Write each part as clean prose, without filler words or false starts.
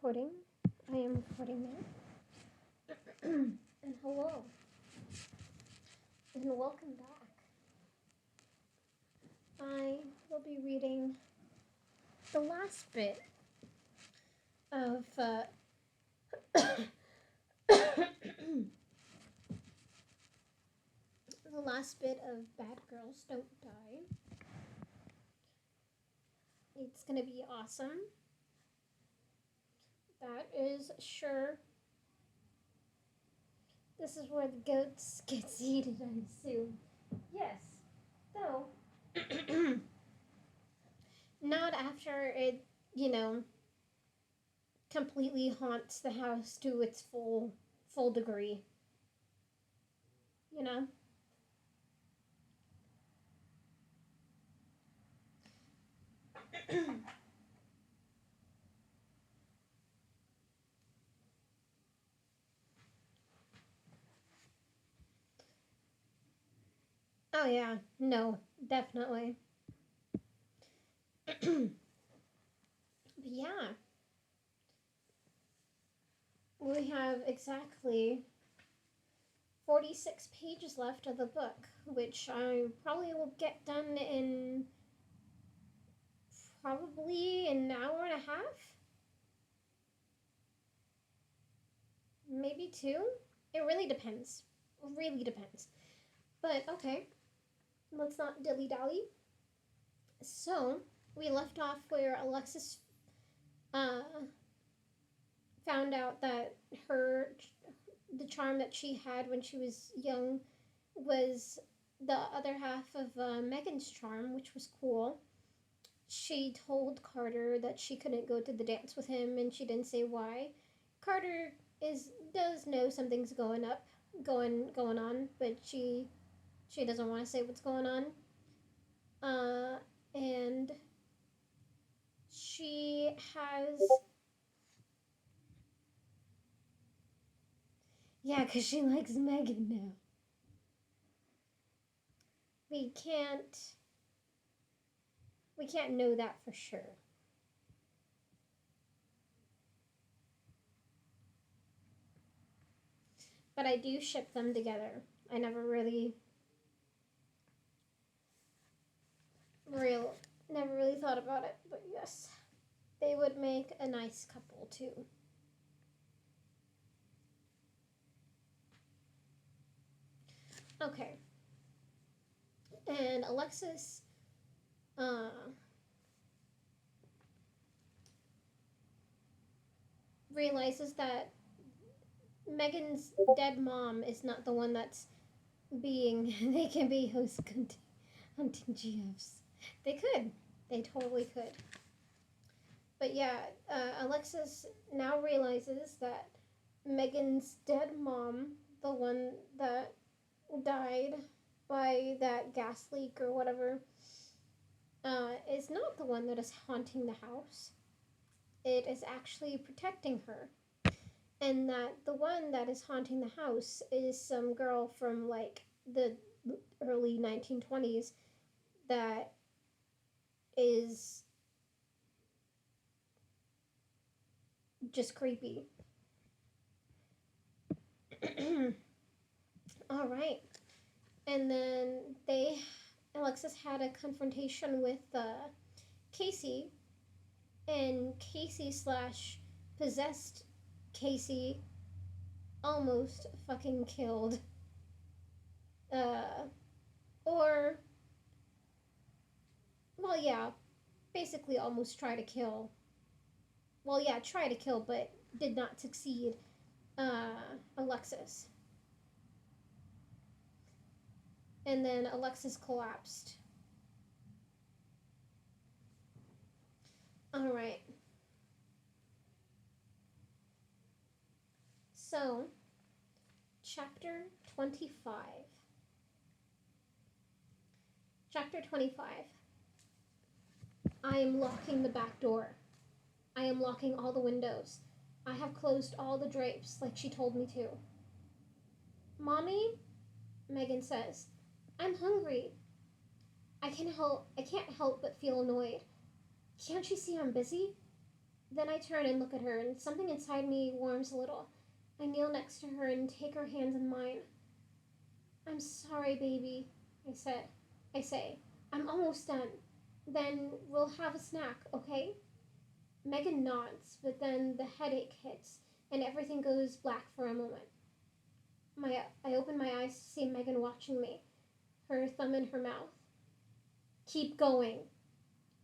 recording. I am recording now. And hello. And welcome back. I will be reading the last bit of the last bit of Bad Girls Don't Die. It's gonna be awesome. That is sure. This is where the goats get seated, I assume. Yes. Though, not after it, completely haunts the house to its full degree. You know? Oh yeah, no, definitely. But yeah, we have exactly 46 pages left of the book, which I probably will get done in probably an hour and a half. Maybe two. It really depends. Really depends. But okay, let's not dilly dally. So, we left off where Alexis uh, found out that the charm that she had when she was young was the other half of Megan's charm, which was cool. She told Carter that she couldn't go to the dance with him, and she didn't say why. Carter does know something's going on, but she doesn't want to say what's going on. And she has. Yeah, because she likes Megan now. We can't. We can't know that for sure. But I do ship them together. I never really thought about it, but yes, they would make a nice couple too. Okay. And Alexis realizes that Megan's dead mom is not the one that's being. They can be hunting GFs. They could. They totally could. But yeah, Alexis now realizes that Megan's dead mom, the one that died by that gas leak or whatever, is not the one that is haunting the house. It is actually protecting her. And that the one that is haunting the house is some girl from like the early 1920s that is just creepy. All right. And then Alexis had a confrontation with Casey, and Casey / possessed Casey almost fucking killed, or, well, yeah, basically almost try to kill. Well, yeah, try to kill, but did not succeed. Alexis. And then Alexis collapsed. All right. So, chapter 25. Chapter 25. I am locking the back door. I am locking all the windows. I have closed all the drapes like she told me to. Mommy, Megan says, I'm hungry. I can't help but feel annoyed. Can't you see I'm busy? Then I turn and look at her, and something inside me warms a little. I kneel next to her and take her hands in mine. I'm sorry, baby, I said. I say, I'm almost done. Then we'll have a snack, okay? Megan nods, but then the headache hits, and everything goes black for a moment. I open my eyes to see Megan watching me, her thumb in her mouth. Keep going.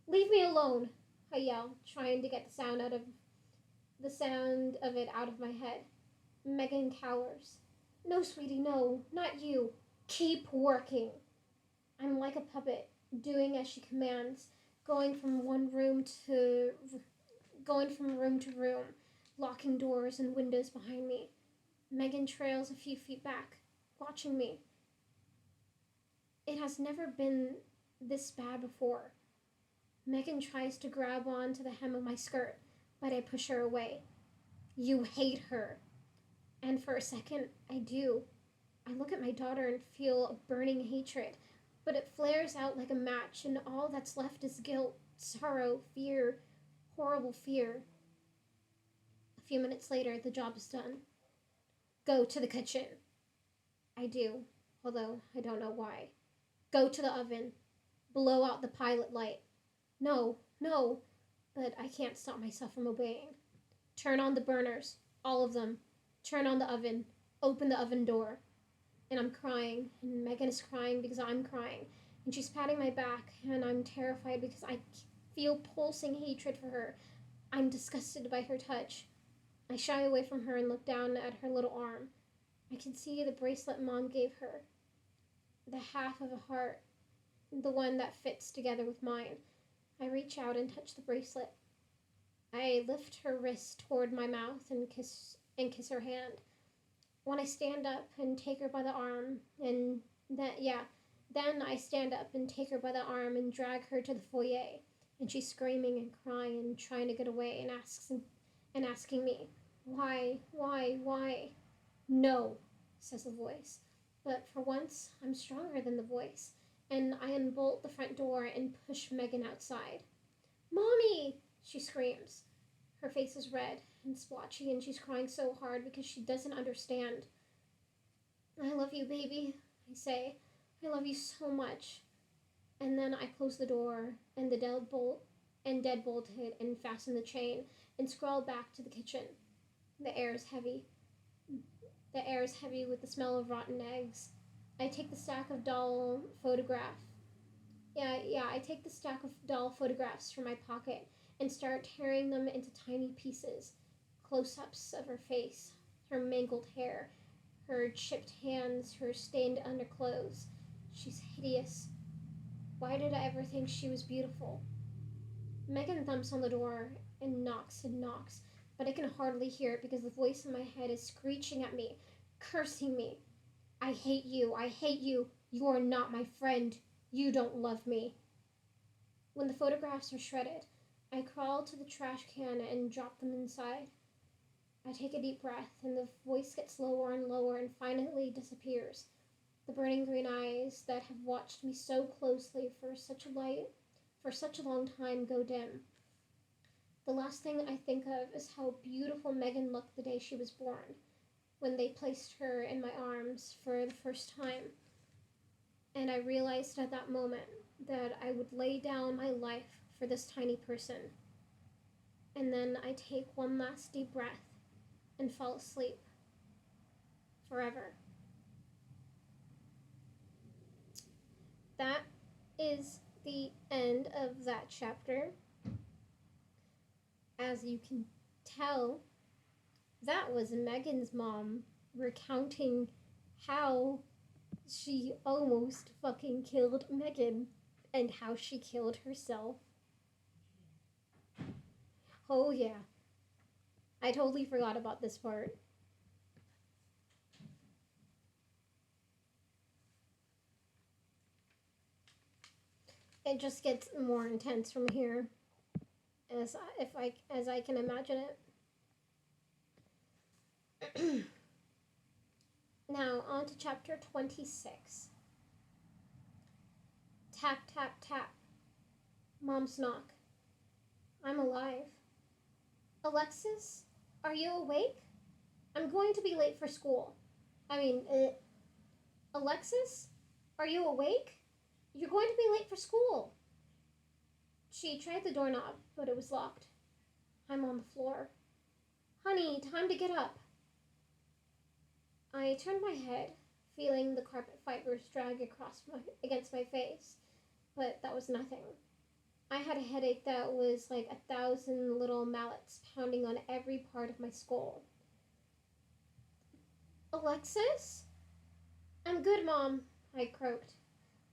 Leave me alone, I yell, trying to get the sound of it out of my head. Megan cowers. No, sweetie, no, not you. Keep working. I'm like a puppet, doing as she commands, going from one room to going from room to room, locking doors and windows behind me. Megan trails a few feet back, watching me. It has never been this bad before. Megan tries to grab on to the hem of my skirt, but I push her away. You hate her. And for a second, I do. I look at my daughter and feel a burning hatred, but it flares out like a match, and all that's left is guilt, sorrow, fear, horrible fear. A few minutes later, the job is done. Go to the kitchen. I do, although I don't know why. Go to the oven. Blow out the pilot light. No, no, but I can't stop myself from obeying. Turn on the burners, all of them. Turn on the oven. Open the oven door. And I'm crying, and Megan is crying because I'm crying, and she's patting my back, and I'm terrified because I feel pulsing hatred for her. I'm disgusted by her touch. I shy away from her and look down at her little arm. I can see the bracelet Mom gave her, the half of a heart, the one that fits together with mine. I reach out and touch the bracelet. I lift her wrist toward my mouth and kiss her hand. When I stand up and take her by the arm, then I stand up and take her by the arm and drag her to the foyer, and she's screaming and crying and trying to get away and asking me, why? No, says the voice. But for once, I'm stronger than the voice, and I unbolt the front door and push Megan outside. Mommy! She screams. Her face is red and splotchy, and she's crying so hard because she doesn't understand. I love you, baby, I say. I love you so much. And then I close the door and deadbolt it and fasten the chain and scroll back to the kitchen. The air is heavy. The air is heavy with the smell of rotten eggs. I take the stack of doll photographs. I take the stack of doll photographs from my pocket and start tearing them into tiny pieces. Close-ups of her face, her mangled hair, her chipped hands, her stained underclothes. She's hideous. Why did I ever think she was beautiful? Megan thumps on the door and knocks, but I can hardly hear it because the voice in my head is screeching at me, cursing me. I hate you. You are not my friend. You don't love me. When the photographs are shredded, I crawl to the trash can and drop them inside. I take a deep breath, and the voice gets lower and lower and finally disappears. The burning green eyes that have watched me so closely for such a long time go dim. The last thing I think of is how beautiful Megan looked the day she was born, when they placed her in my arms for the first time. And I realized at that moment that I would lay down my life for this tiny person. And then I take one last deep breath and fall asleep forever. That is the end of that chapter. As you can tell, that was Megan's mom recounting how she almost fucking killed Megan and how she killed herself. Oh yeah, I totally forgot about this part. It just gets more intense from here, as I can imagine it. Now on to chapter 26. Tap tap tap. Mom's knock. I'm alive. Alexis, are you awake? I'm going to be late for school. I mean, Alexis, are you awake? You're going to be late for school. She tried the doorknob, but it was locked. I'm on the floor. Honey, time to get up. I turned my head, feeling the carpet fibers drag against my face, but that was nothing. I had a headache that was like 1,000 little mallets pounding on every part of my skull. Alexis? I'm good, Mom, I croaked.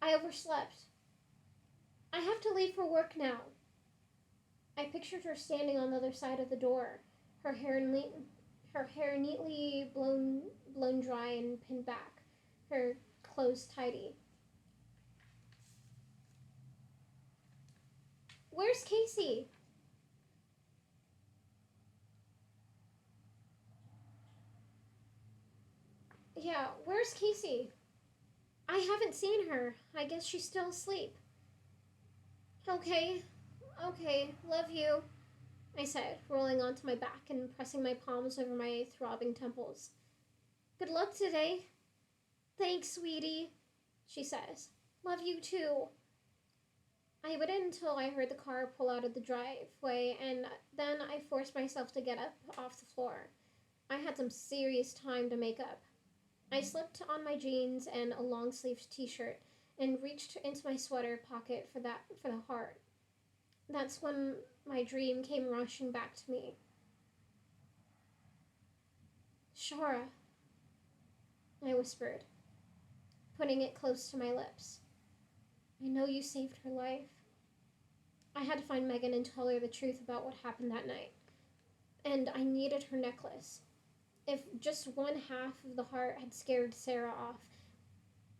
I overslept. I have to leave for work now. I pictured her standing on the other side of the door, her hair, her hair neatly blown dry and pinned back, her clothes tidy. Where's Casey? Yeah, where's Casey? I haven't seen her. I guess she's still asleep. Okay, okay, love you, I said, rolling onto my back and pressing my palms over my throbbing temples. Good luck today. Thanks, sweetie, she says. Love you too. I waited until I heard the car pull out of the driveway, and then I forced myself to get up off the floor. I had some serious time to make up. I slipped on my jeans and a long sleeved t shirt and reached into my sweater pocket for the heart. That's when my dream came rushing back to me. Shara, I whispered, putting it close to my lips. I know you saved her life. I had to find Megan and tell her the truth about what happened that night. And I needed her necklace. If just one half of the heart had scared Sarah off,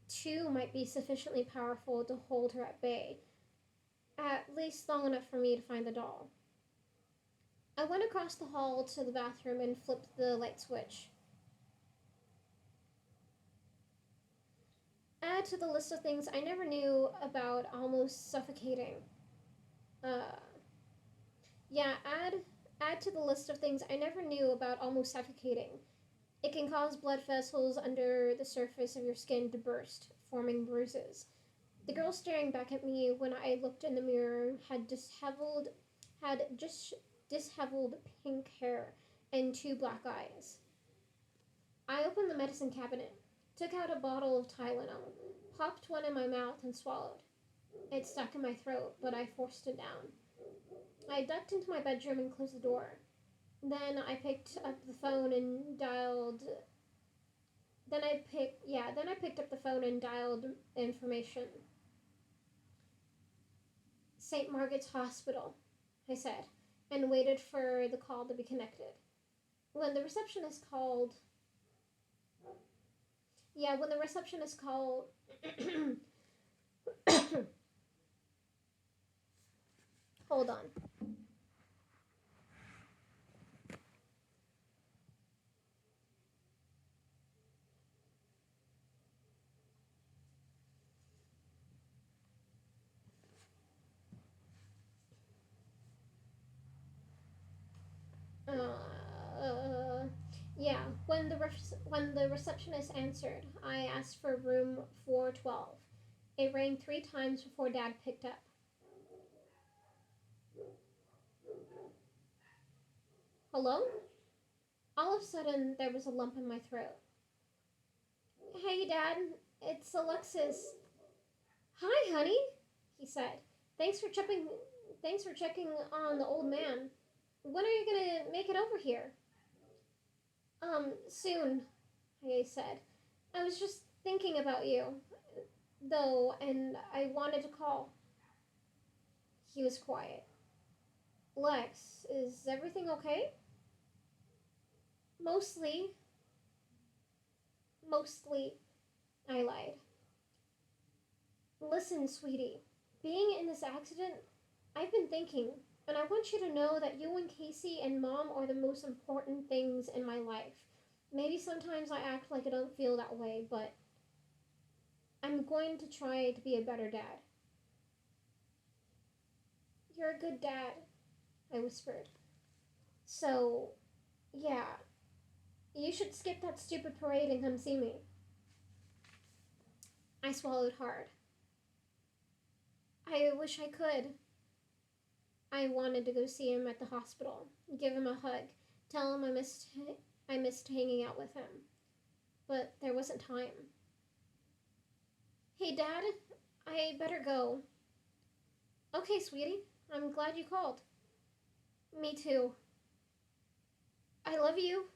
two might be sufficiently powerful to hold her at bay, at least long enough for me to find the doll. I went across the hall to the bathroom and flipped the light switch. Add to the list of things I never knew about almost suffocating. Uh, yeah, add to the list of things I never knew about almost suffocating. It can cause blood vessels under the surface of your skin to burst, forming bruises. The girl staring back at me when I looked in the mirror had just disheveled pink hair and two black eyes. I opened the medicine cabinet, took out a bottle of Tylenol, popped one in my mouth and swallowed. It stuck in my throat, but I forced it down. I ducked into my bedroom and closed the door. Then I picked up the phone and dialed. Then I picked up the phone and dialed information. St. Margaret's Hospital, I said, and waited for the call to be connected. When the receptionist called, when the receptionist called, hold on. Uh, when the receptionist answered, I asked for room 412. It rang 3 times before Dad picked up. Hello? All of a sudden, there was a lump in my throat. Hey, Dad, it's Alexis. Hi, honey, he said. Thanks for checking. Thanks for checking on the old man. When are you gonna make it over here? Soon, I said. I was just thinking about you, though, and I wanted to call. He was quiet. Lex, is everything okay? Mostly. Mostly, I lied. Listen, sweetie, being in this accident, I've been thinking, and I want you to know that you and Casey and Mom are the most important things in my life. Maybe sometimes I act like I don't feel that way, but I'm going to try to be a better dad. You're a good dad, I whispered. So, yeah, you should skip that stupid parade and come see me. I swallowed hard. I wish I could. I wanted to go see him at the hospital, give him a hug, tell him I missed hanging out with him. But there wasn't time. Hey, Dad, I better go. Okay, sweetie, I'm glad you called. Me too. I love you.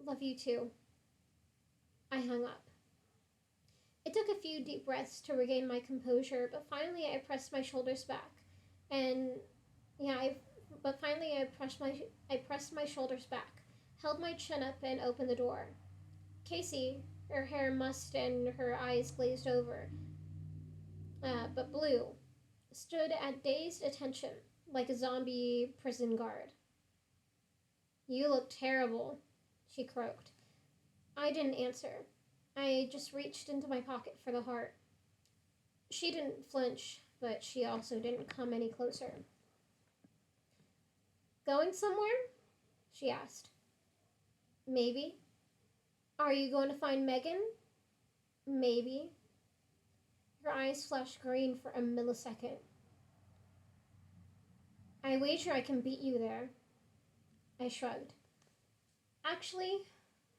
Love you too. I hung up. It took a few deep breaths to regain my composure, but finally I pressed my shoulders back. And yeah, I pressed my shoulders back, held my chin up and opened the door. Casey, her hair mussed and her eyes glazed over, but blue, stood at dazed attention, like a zombie prison guard. You look terrible, she croaked. I didn't answer. I just reached into my pocket for the heart. She didn't flinch, but she also didn't come any closer. Going somewhere? She asked. Maybe. Are you going to find Megan? Maybe. Her eyes flashed green for a millisecond. I wager I can beat you there. I shrugged. Actually,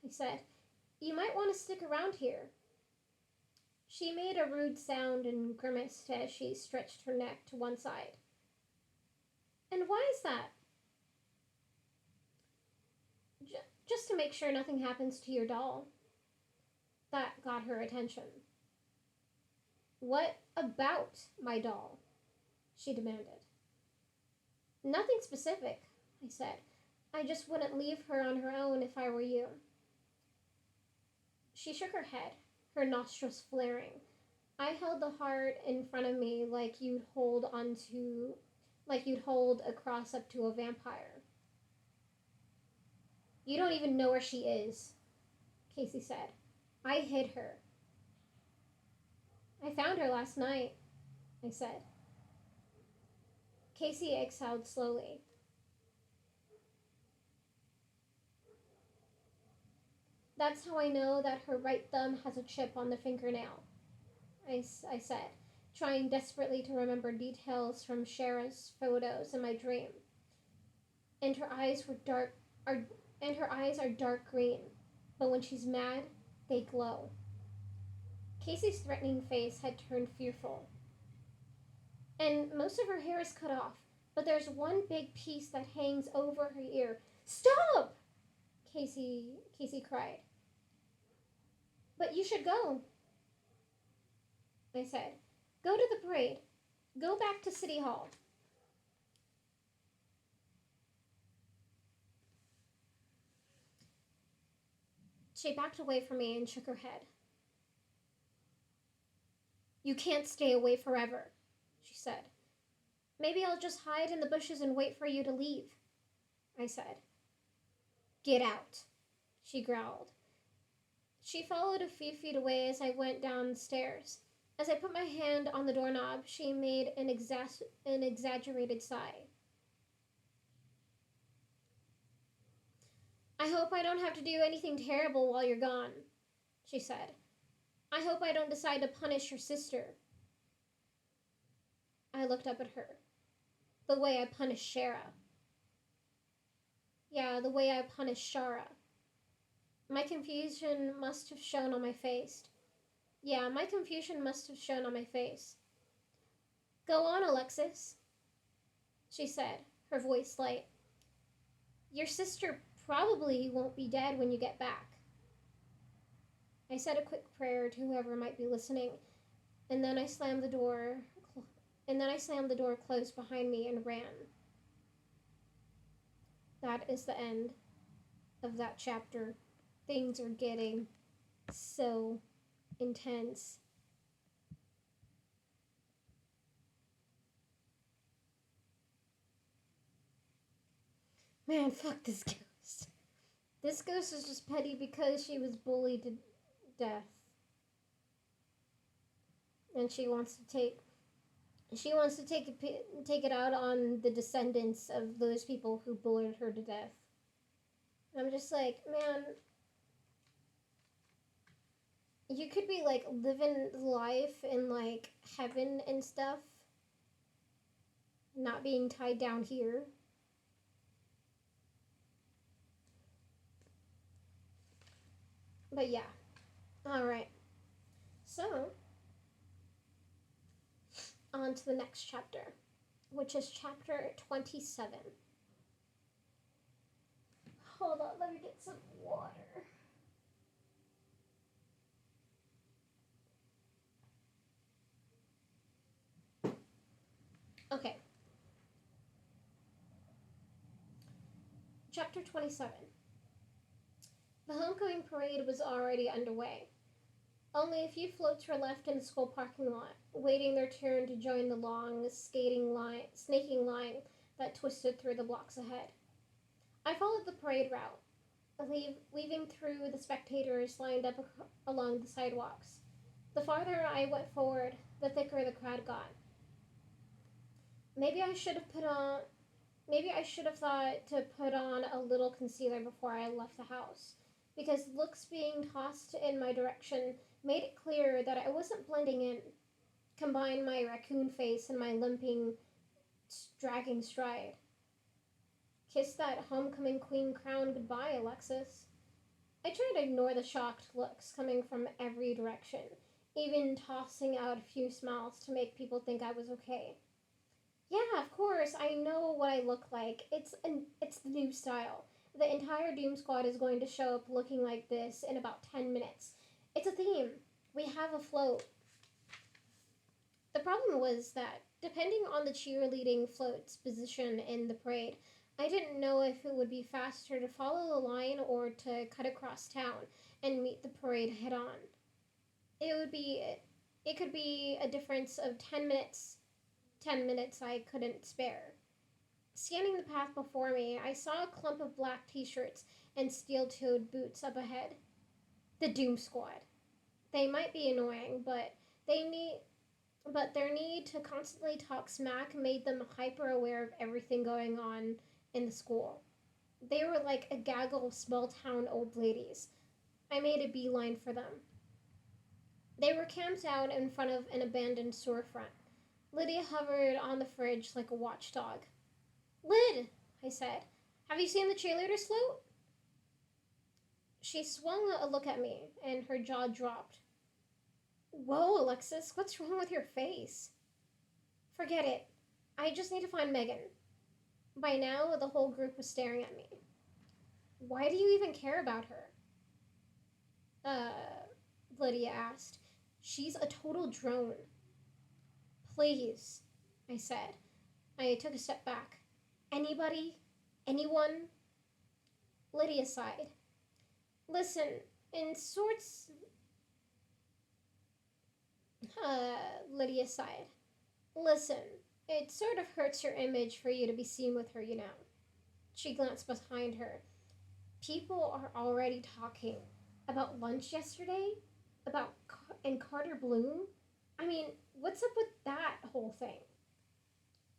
I said, you might want to stick around here. She made a rude sound and grimaced as she stretched her neck to one side. And why is that? Just to make sure nothing happens to your doll. That got her attention. What about my doll? She demanded. Nothing specific, I said. I just wouldn't leave her on her own if I were you. She shook her head, her nostrils flaring. I held the heart in front of me like you'd hold a cross up to a vampire. You don't even know where she is, Casey said. I hid her. I found her last night, I said. Casey exhaled slowly. That's how I know that her right thumb has a chip on the fingernail, I said, trying desperately to remember details from Shara's photos in my dream. And her eyes are dark green, but when she's mad, they glow. Casey's threatening face had turned fearful. And most of her hair is cut off, but there's one big piece that hangs over her ear. Stop! Casey cried. But you should go, I said. Go to the parade. Go back to City Hall. She backed away from me and shook her head. You can't stay away forever, she said. Maybe I'll just hide in the bushes and wait for you to leave, I said. Get out, she growled. She followed a few feet away as I went downstairs. As I put my hand on the doorknob, she made an exaggerated sigh. I hope I don't have to do anything terrible while you're gone, she said. I hope I don't decide to punish your sister. I looked up at her. The way I punished Shara. Yeah, the way I punished Shara. My confusion must have shown on my face. My confusion must have shown on my face. Go on, Alexis, she said, her voice light. Your sister probably won't be dead when you get back. I said a quick prayer to whoever might be listening, and then I slammed the door closed behind me and ran. That is the end of that chapter. Things are getting so intense. Man, fuck this ghost. This ghost is just petty because she was bullied to death. And she wants to take She wants to take it out on the descendants of those people who bullied her to death. And I'm just like, man, you could be like living life in like heaven and stuff, not being tied down here. But yeah, all right. So on to the next chapter, which is chapter 27. Hold on, let me get some water. Okay. Chapter 27. The homecoming parade was already underway. Only a few floats were left in the school parking lot, waiting their turn to join the long, snaking line that twisted through the blocks ahead. I followed the parade route, weaving through the spectators lined up along the sidewalks. The farther I went forward, the thicker the crowd got. Maybe I should have put on Maybe I should have thought to put on a little concealer before I left the house, because looks being tossed in my direction made it clear that I wasn't blending in. Combine my raccoon face and my limping, dragging stride. Kiss that homecoming queen crown goodbye, Alexis. I tried to ignore the shocked looks coming from every direction, even tossing out a few smiles to make people think I was okay. Yeah, of course. I know what I look like. It's the new style. The entire Doom Squad is going to show up looking like this in about 10 minutes. It's a theme. We have a float. The problem was that, depending on the cheerleading float's position in the parade, I didn't know if it would be faster to follow the line or to cut across town and meet the parade head on. It would be it could be a difference of 10 minutes. 10 minutes I couldn't spare. Scanning the path before me, I saw a clump of black t-shirts and steel-toed boots up ahead. The Doom Squad. They might be annoying, but their need to constantly talk smack made them hyper aware of everything going on in the school. They were like a gaggle of small-town old ladies. I made a beeline for them. They were camped out in front of an abandoned storefront. Lydia hovered on the fridge like a watchdog. Lyd, I said, have you seen the cheerleaders float? She swung a look at me, and her jaw dropped. Whoa, Alexis, what's wrong with your face? Forget it. I just need to find Megan. By now, the whole group was staring at me. Why do you even care about her? Lydia asked. She's a total drone. Please, I said. I took a step back. Anybody? Anyone? Lydia sighed. Listen, in sorts... Lydia sighed. Listen, it sort of hurts your image for you to be seen with her, you know. She glanced behind her. People are already talking about lunch yesterday? And Carter Bloom? I mean, what's up with that whole thing?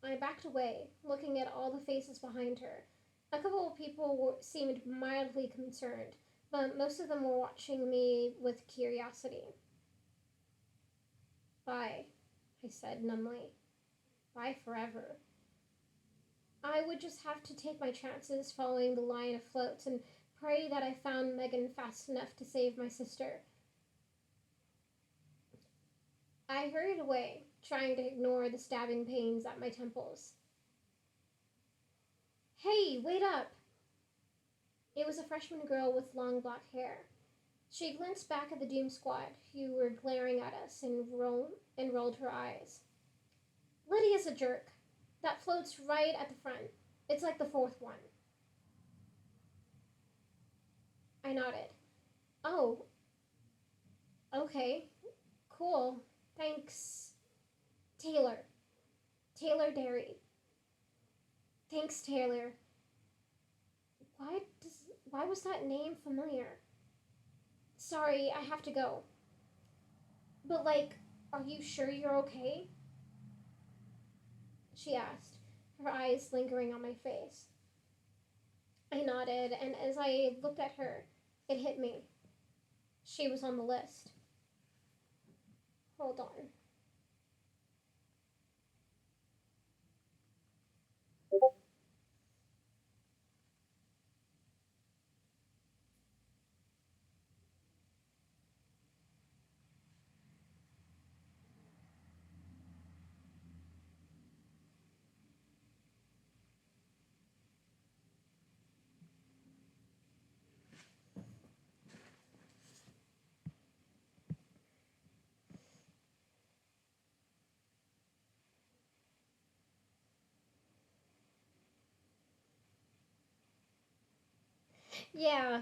I backed away, looking at all the faces behind her. A couple of people seemed mildly concerned, but most of them were watching me with curiosity. Bye, I said numbly. Bye forever. I would just have to take my chances following the line of floats and pray that I found Megan fast enough to save my sister. I hurried away, trying to ignore the stabbing pains at my temples. Hey, wait up! It was a freshman girl with long black hair. She glanced back at the Doom Squad, who were glaring at us, and rolled her eyes. Lydia's a jerk. That floats right at the front. It's like the fourth one. I nodded. Oh, okay. Cool. Thanks, Taylor. Taylor Derry. Thanks, Taylor. Why was that name familiar? Sorry, I have to go. But, like, are you sure you're okay? she asked, her eyes lingering on my face. I nodded, and as I looked at her, it hit me. She was on the list. Hold on. Yeah,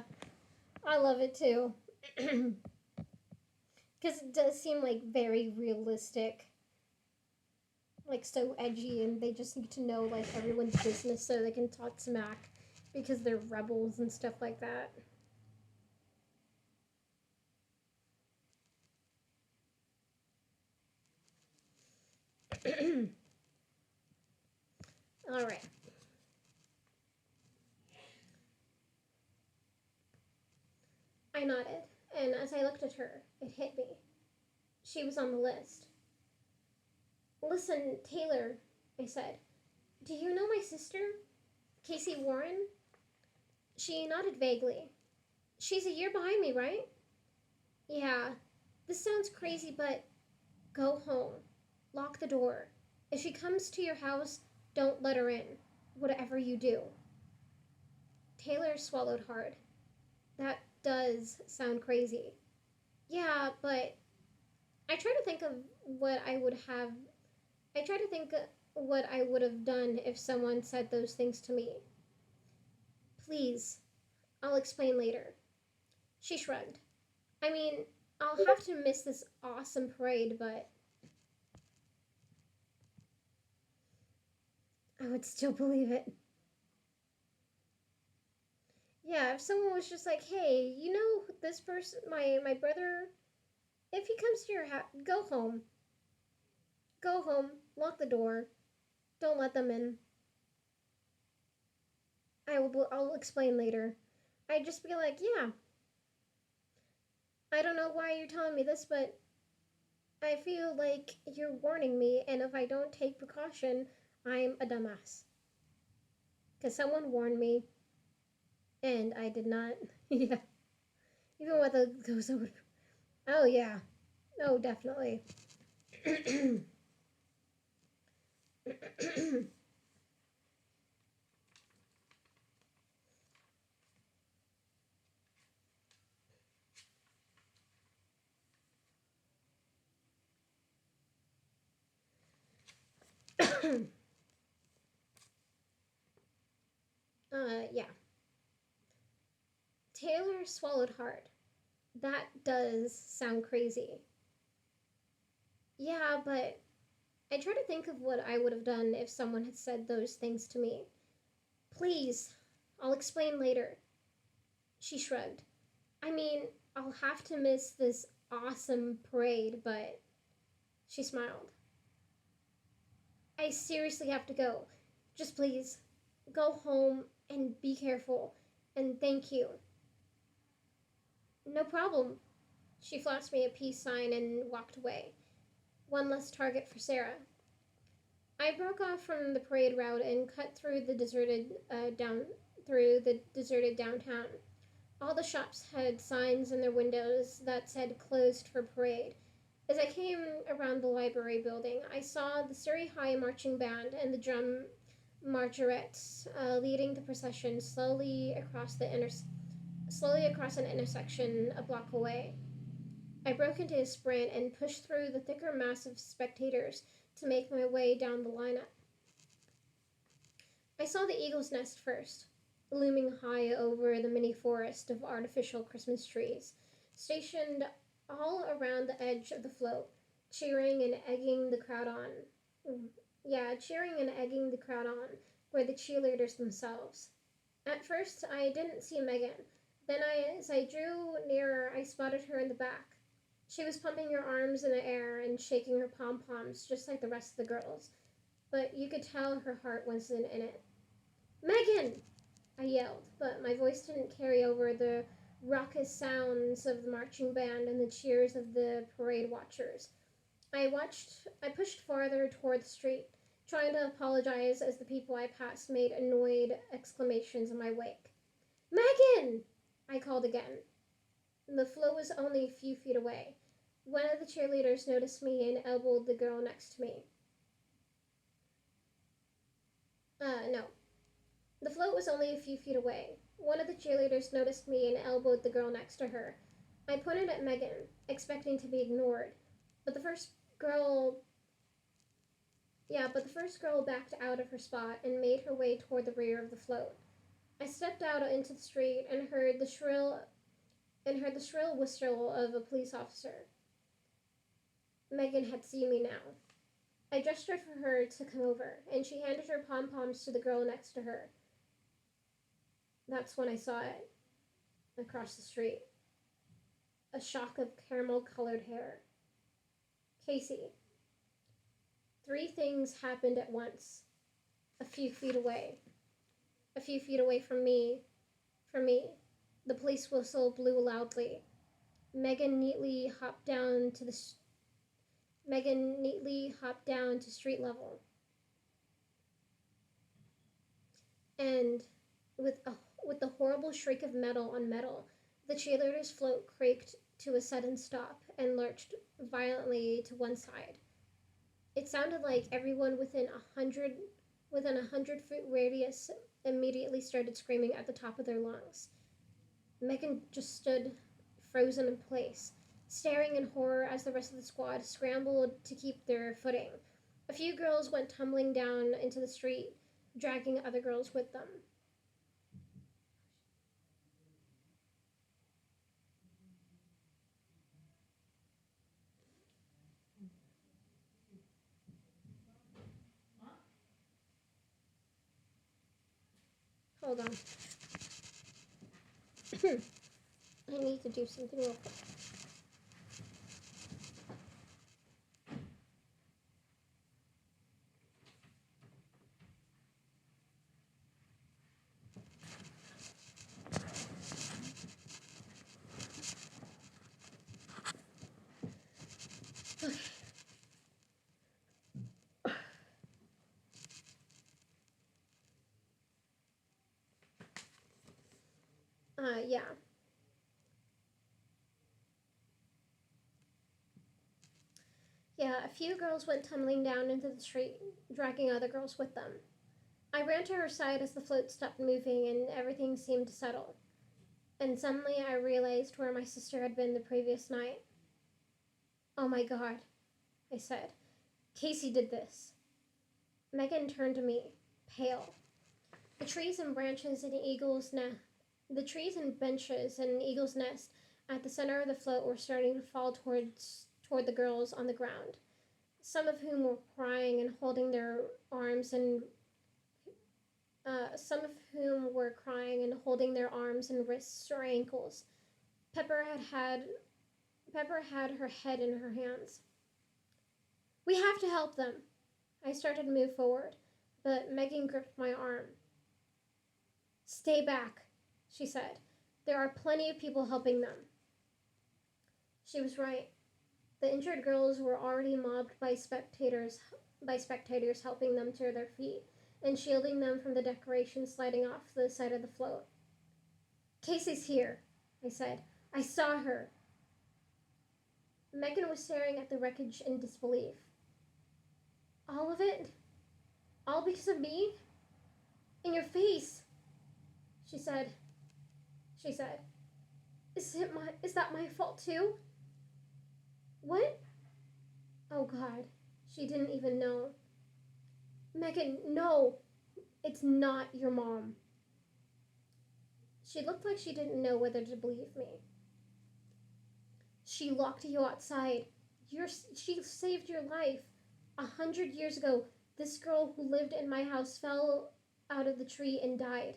I love it too. Because it does seem like very realistic, like so edgy, and they just need to know like everyone's business so they can talk smack because they're rebels and stuff like that. All right. I nodded, and as I looked at her, it hit me. She was on the list. Listen, Taylor, I said, do you know my sister, Casey Warren? She nodded vaguely. She's a year behind me, right? Yeah. This sounds crazy, but go home. Lock the door. If she comes to your house, don't let her in. Whatever you do. Taylor swallowed hard. That does sound crazy. Yeah, but I try to think of what I would have. I try to think what I would have done if someone said those things to me. Please, I'll explain later. She shrugged. I mean, I'll have to miss this awesome parade, but I would still believe it. Yeah, if someone was just like, hey, you know this person, my brother, if he comes to your house, go home. Go home, lock the door, don't let them in. I'll explain later. I'd just be like, yeah, I don't know why you're telling me this, but I feel like you're warning me, and if I don't take precaution, I'm a dumbass. Because someone warned me, and I did not. Yeah. Even with the those. Oh, yeah. Oh, definitely. Yeah. Taylor swallowed hard. That does sound crazy. Yeah, but I try to think of what I would have done if someone had said those things to me. Please, I'll explain later. She shrugged. I mean, I'll have to miss this awesome parade, but she smiled. I seriously have to go. Just please, go home and be careful. And thank you. No problem. She flashed me a peace sign and walked away. One less target for Sarah. I broke off from the parade route and cut through the deserted downtown. All the shops had signs in their windows that said closed for parade. As I came around the library building, I saw the Surrey High marching band and the drum marcherettes leading the procession slowly across an intersection a block away. I broke into a sprint and pushed through the thicker mass of spectators to make my way down the lineup. I saw the eagle's nest first, looming high over the mini forest of artificial Christmas trees, stationed all around the edge of the float, cheering and egging the crowd on. Yeah, cheering and egging the crowd on were the cheerleaders themselves. At first, I didn't see Megan. Then, as I drew nearer, I spotted her in the back. She was pumping her arms in the air and shaking her pom poms just like the rest of the girls. but you could tell her heart wasn't in it. Megan! I yelled, but my voice didn't carry over the raucous sounds of the marching band and the cheers of the parade watchers. I pushed farther toward the street, trying to apologize as the people I passed made annoyed exclamations in my wake. Megan! I called again. The float was only a few feet away. One of the cheerleaders noticed me and elbowed the girl next to me. No. The float was only a few feet away. One of the cheerleaders noticed me and elbowed the girl next to her. I pointed at Megan, expecting to be ignored, but girl but the first girl backed out of her spot and made her way toward the rear of the float. I stepped out into the street and heard the shrill whistle of a police officer. Megan had seen me now. I gestured for her to come over, and she handed her pom-poms to the girl next to her. That's when I saw it, across the street. A shock of caramel-colored hair. Casey. Three things happened at once, a few feet away. A few feet away from me. The police whistle blew loudly. Megan neatly hopped down to street level. And with the horrible shriek of metal on metal, the cheerleader's float creaked to a sudden stop and lurched violently to one side. It sounded like everyone within a 100-foot radius immediately started screaming at the top of their lungs. Megan just stood frozen in place, staring in horror as the rest of the squad scrambled to keep their footing. A few girls went tumbling down into the street, dragging other girls with them. Hold on. I need to do something real quick. Yeah. Yeah, a few girls went tumbling down into the street, dragging other girls with them. I ran to her side as the float stopped moving and everything seemed to settle. And suddenly I realized where my sister had been the previous night. Oh my god, I said. Casey did this. Megan turned to me, pale. The trees and branches and eagle's nest. The trees and benches and eagle's nest at the center of the float were starting to fall toward the girls on the ground, some of whom were crying and holding their arms and wrists or ankles. Pepper had her head in her hands. We have to help them. I started to move forward, but Megan gripped my arm. Stay back, she said. There are plenty of people helping them. She was right. The injured girls were already mobbed by spectators helping them to their feet and shielding them from the decorations sliding off the side of the float. Casey's here, I said. I saw her. Megan was staring at the wreckage in disbelief. All of it? All because of me? In your face, she said. Is that my fault too? What? Oh God, she didn't even know. Megan, no, it's not your mom. She looked like she didn't know whether to believe me. She locked you outside. She saved your life. 100 years ago, this girl who lived in my house fell out of the tree and died.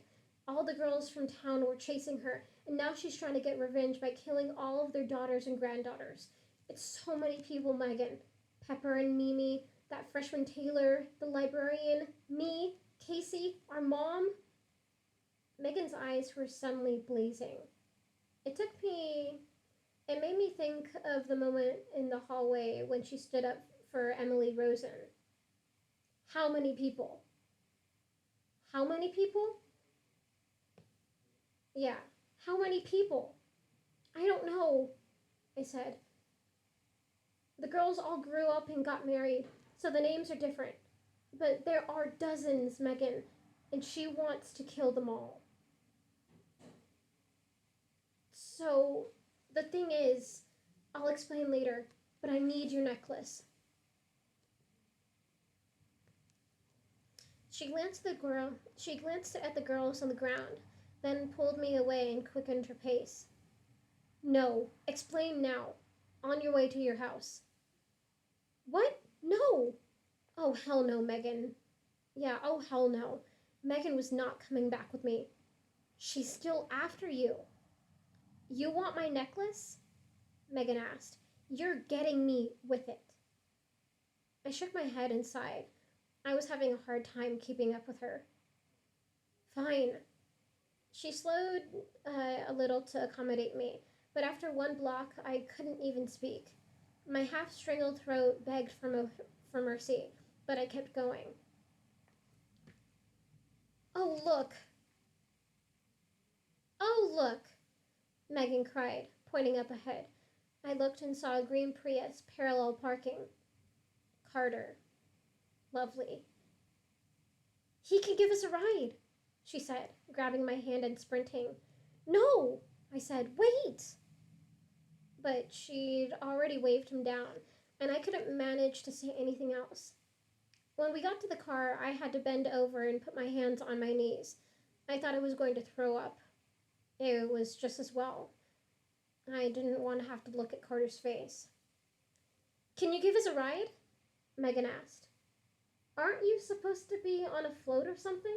All the girls from town were chasing her, and now she's trying to get revenge by killing all of their daughters and granddaughters. It's so many people, Megan. Pepper and Mimi, that freshman Taylor, the librarian, me, Casey, our mom. Megan's eyes were suddenly blazing. It made me think of the moment in the hallway when she stood up for Emily Rosen. How many people? How many people? Yeah, how many people? I don't know, I said. The girls all grew up and got married, so the names are different. But there are dozens, Megan, and she wants to kill them all. So, the thing is, I'll explain later, but I need your necklace. She glanced at the girls on the ground, then pulled me away and quickened her pace. No, explain now. On your way to your house. What? No! Oh, hell no, Megan. Yeah, oh, hell no. Megan was not coming back with me. She's still after you. You want my necklace? Megan asked. You're getting me with it. I shook my head and sighed. I was having a hard time keeping up with her. Fine. She slowed a little to accommodate me, but after one block, I couldn't even speak. My half-strangled throat begged for mercy, but I kept going. Oh, look! Oh, look! Megan cried, pointing up ahead. I looked and saw a green Prius parallel parking. Carter. Lovely. He can give us a ride, she said, grabbing my hand and sprinting. No, I said, wait! But she'd already waved him down, and I couldn't manage to say anything else. When we got to the car, I had to bend over and put my hands on my knees. I thought I was going to throw up. It was just as well. I didn't want to have to look at Carter's face. Can you give us a ride? Megan asked. Aren't you supposed to be on a float or something?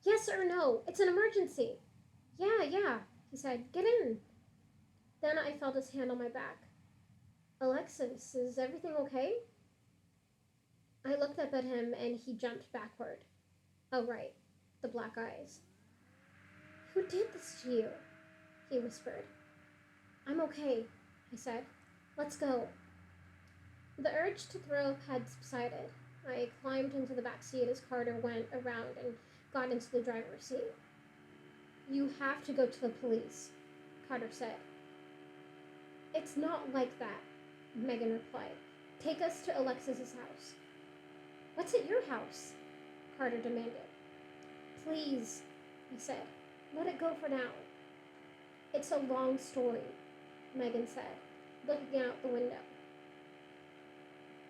Yes or no, it's an emergency. Yeah, he said. Get in. Then I felt his hand on my back. Alexis, is everything okay? I looked up at him and he jumped backward. Oh, right, the black eyes. Who did this to you? He whispered. I'm okay, I said. Let's go. The urge to throw up had subsided. I climbed into the back seat as Carter went around and got into the driver's seat. You have to go to the police, Carter said. It's not like that, Megan replied. Take us to Alexis's house. What's at your house? Carter demanded. Please, I said. Let it go for now. It's a long story, Megan said, looking out the window.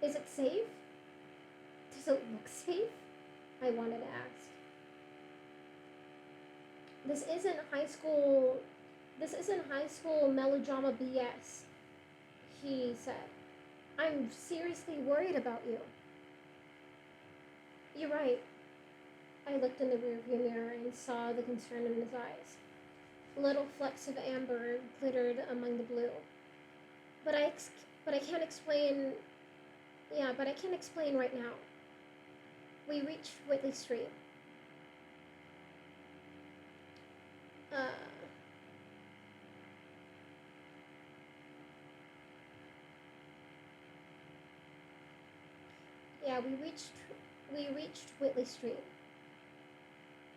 Is it safe? Does it look safe? I wanted to ask. This isn't high school melodrama BS, he said. I'm seriously worried about you. You're right. I looked in the rearview mirror and saw the concern in his eyes. Little flecks of amber glittered among the blue. But I can't explain. Yeah, but I can't explain right now. We reached Whitley Street. Yeah, we reached Whitley Street.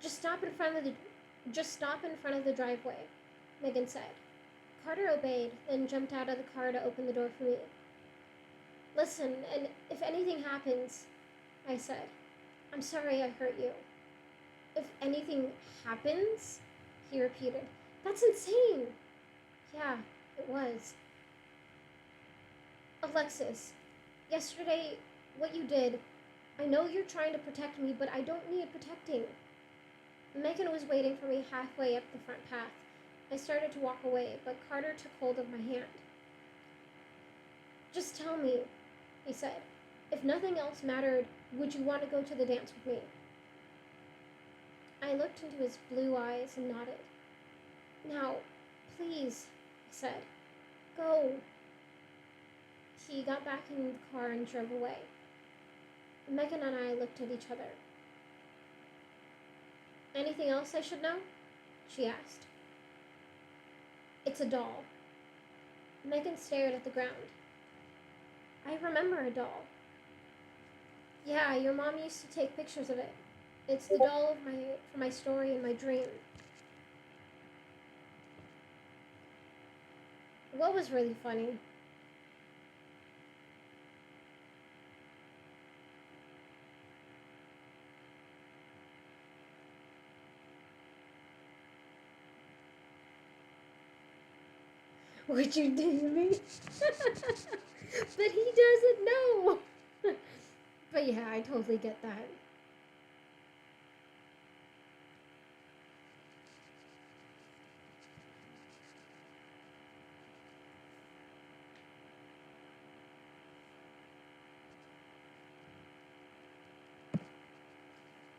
Just stop in front of the driveway, Megan said. Carter obeyed, then jumped out of the car to open the door for me. Listen, and if anything happens, I said. I'm sorry I hurt you. If anything happens? He repeated. That's insane! Yeah, it was. Alexis, yesterday, what you did, I know you're trying to protect me, but I don't need protecting. Megan was waiting for me halfway up the front path. I started to walk away, but Carter took hold of my hand. Just tell me, he said. If nothing else mattered, would you want to go to the dance with me? I looked into his blue eyes and nodded. Now, please, I said. Go. He got back in the car and drove away. Megan and I looked at each other. Anything else I should know? She asked. It's a doll. Megan stared at the ground. I remember a doll. Yeah, your mom used to take pictures of it. It's the doll for my story and my dream. What was really funny? Would you do me? But he doesn't know. But yeah, I totally get that.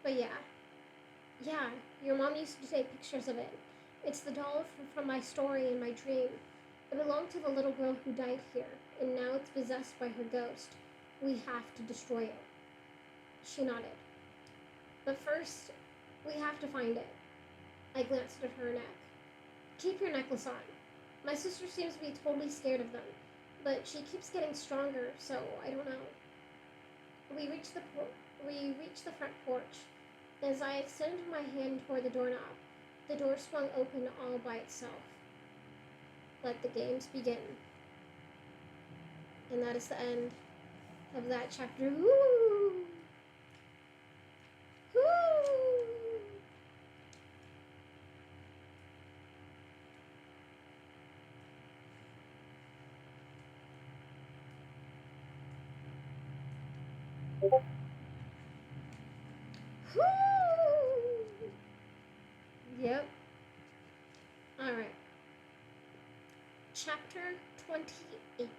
But yeah, your mom used to take pictures of it. It's the doll from my story and my dream. It belonged to the little girl who died here, and now it's possessed by her ghost. We have to destroy it. She nodded. But first, we have to find it. I glanced at her neck. Keep your necklace on. My sister seems to be totally scared of them, but she keeps getting stronger, so I don't know. We reached the front porch. As I extended my hand toward the doorknob, the door swung open all by itself. Let the games begin. And that is the end of that chapter. Woo! Woo! Woo! Yep. Alright. Chapter 28.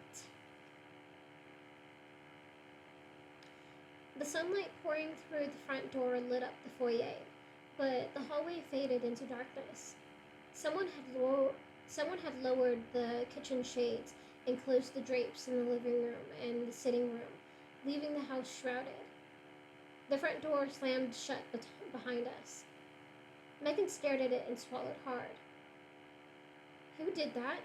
The sunlight pouring through the front door lit up the foyer, but the hallway faded into darkness. Someone had lowered the kitchen shades and closed the drapes in the living room and the sitting room, leaving the house shrouded. The front door slammed shut behind us. Megan stared at it and swallowed hard. Who did that?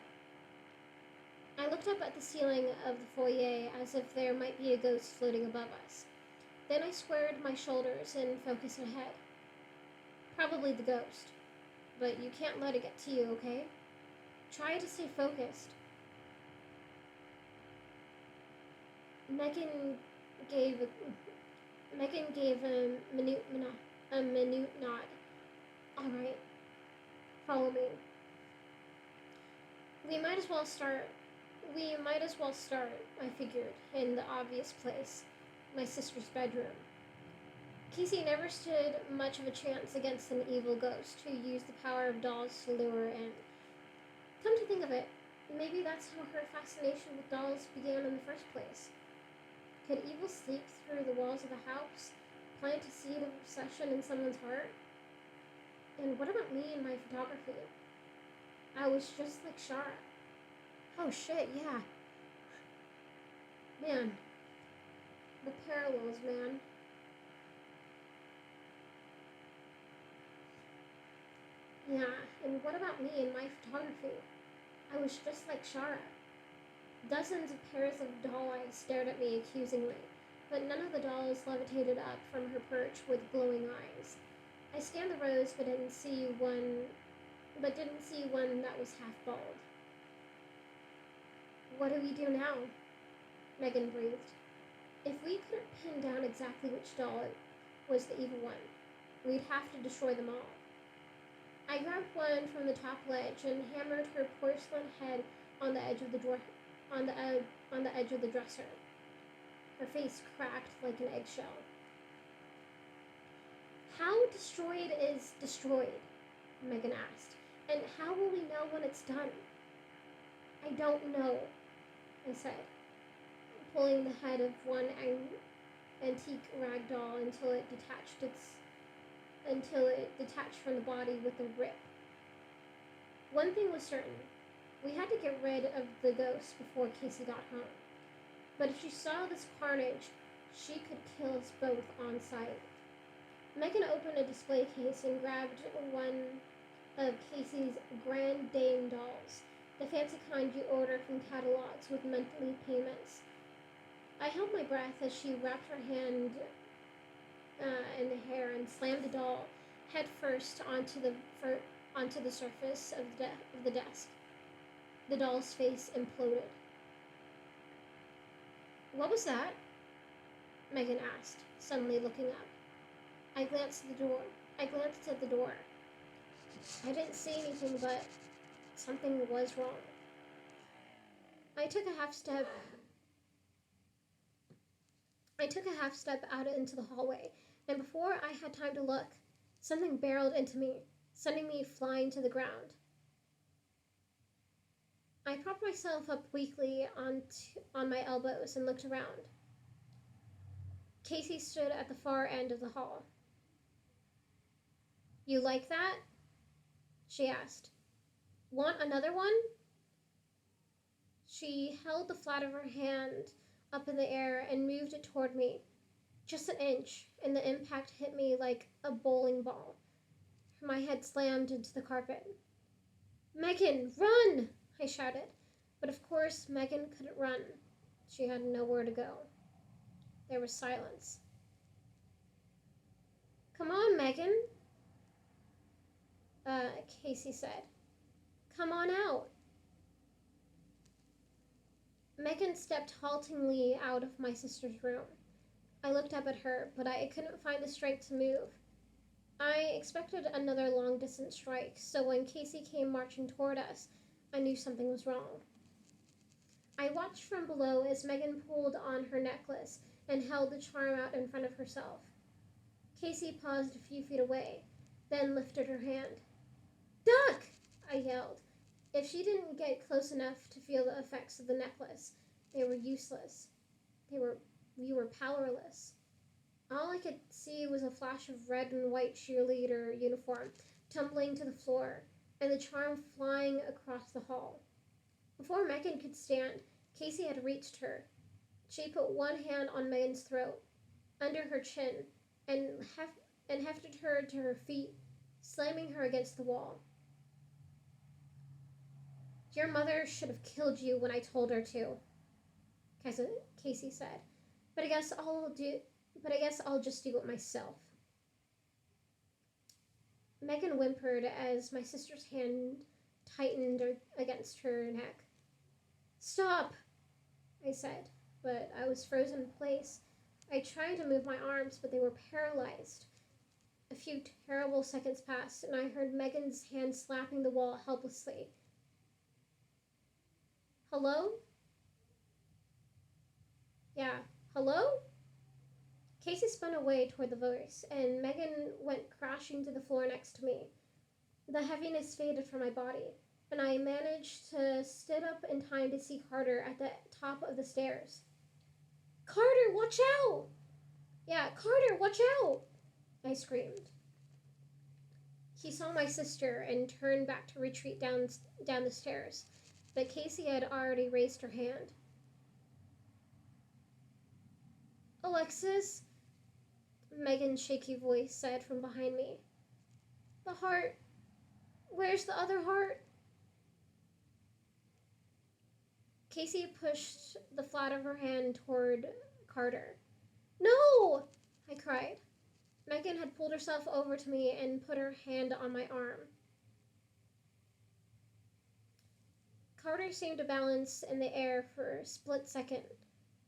I looked up at the ceiling of the foyer as if there might be a ghost floating above us. Then I squared my shoulders and focused ahead. Probably the ghost. But you can't let it get to you, okay? Try to stay focused. Megan gave a minute nod. All right, follow me. We might as well start. I figured, in the obvious place, my sister's bedroom. Casey never stood much of a chance against an evil ghost who used the power of dolls to lure her in. Come to think of it, maybe that's how her fascination with dolls began in the first place. Could evil seep through the walls of the house, plant a seed of obsession in someone's heart? And what about me and my photography? I was just like Shara. Oh shit, yeah. Man, the parallels, man. Yeah, and what about me and my photography? I was just like Shara. Dozens of pairs of doll eyes stared at me accusingly, but none of the dolls levitated up from her perch with glowing eyes. I scanned the rows but didn't see one that was half bald. What do we do now? Megan breathed. If we couldn't pin down exactly which doll was the evil one, we'd have to destroy them all. I grabbed one from the top ledge and hammered her porcelain head on the edge of the on the edge of the dresser. Her face cracked like an eggshell. How destroyed is destroyed? Megan asked. And how will we know when it's done? I don't know, I said, pulling the head of one antique rag doll until it detached from the body with a rip. One thing was certain. We had to get rid of the ghost before Casey got home. But if she saw this carnage, She could kill us both on sight. Megan opened a display case and grabbed one of Casey's Grand Dame dolls, the fancy kind you order from catalogs with monthly payments. I held my breath as she wrapped her hand in the hair and slammed the doll head first onto the surface of the desk. The doll's face imploded. What was that? Megan asked, suddenly looking up. I glanced at the door. I didn't see anything, but something was wrong. I took a half step out into the hallway, and before I had time to look, something barreled into me, sending me flying to the ground. I propped myself up weakly on my elbows and looked around. Casey stood at the far end of the hall. You like that? She asked. Want another one? She held the flat of her hand up in the air and moved it toward me. Just an inch, and the impact hit me like a bowling ball. My head slammed into the carpet. Megan, run! I shouted. But of course, Megan couldn't run. She had nowhere to go. There was silence. Come on, Megan, Casey said. Come on out. Megan stepped haltingly out of my sister's room. I looked up at her, but I couldn't find the strength to move. I expected another long-distance strike, so when Casey came marching toward us, I knew something was wrong. I watched from below as Megan pulled on her necklace and held the charm out in front of herself. Casey paused a few feet away, then lifted her hand. Duck! I yelled. If she didn't get close enough to feel the effects of the necklace, they were useless. We were powerless. All I could see was a flash of red and white cheerleader uniform tumbling to the floor, and the charm flying across the hall. Before Megan could stand, Casey had reached her. She put one hand on Megan's throat, under her chin, and hefted her to her feet, slamming her against the wall. Your mother should have killed you when I told her to, Casey said. But I guess I'll just do it myself. Megan whimpered as my sister's hand tightened against her neck. Stop, I said, but I was frozen in place. I tried to move my arms, but they were paralyzed. A few terrible seconds passed, and I heard Megan's hand slapping the wall helplessly. Hello? Yeah, hello? Casey spun away toward the voice, and Megan went crashing to the floor next to me. The heaviness faded from my body, and I managed to stand up in time to see Carter at the top of the stairs. Carter, watch out! Yeah, Carter, watch out! I screamed. He saw my sister and turned back to retreat down the stairs, but Casey had already raised her hand. Alexis, Megan's shaky voice said from behind me. The heart. Where's the other heart? Casey pushed the flat of her hand toward Carter. No! I cried. Megan had pulled herself over to me and put her hand on my arm. Carter seemed to balance in the air for a split second,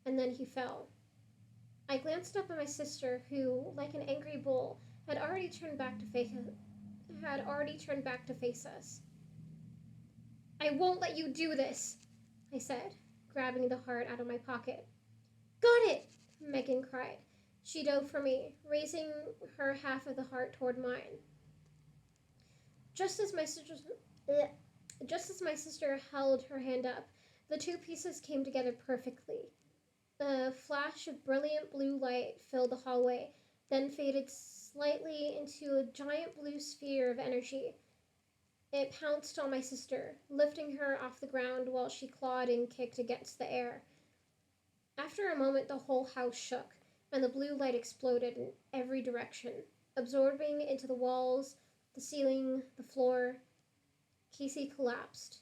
and then he fell. I glanced up at my sister, who, like an angry bull, had already turned back to face us. I won't let you do this, I said, grabbing the heart out of my pocket. Got it, Megan cried. She dove for me, raising her half of the heart toward mine. Just as my sister held her hand up, the two pieces came together perfectly. A flash of brilliant blue light filled the hallway, then faded slightly into a giant blue sphere of energy. It pounced on my sister, lifting her off the ground while she clawed and kicked against the air. After a moment, the whole house shook, and the blue light exploded in every direction, absorbing into the walls, the ceiling, the floor. Casey collapsed,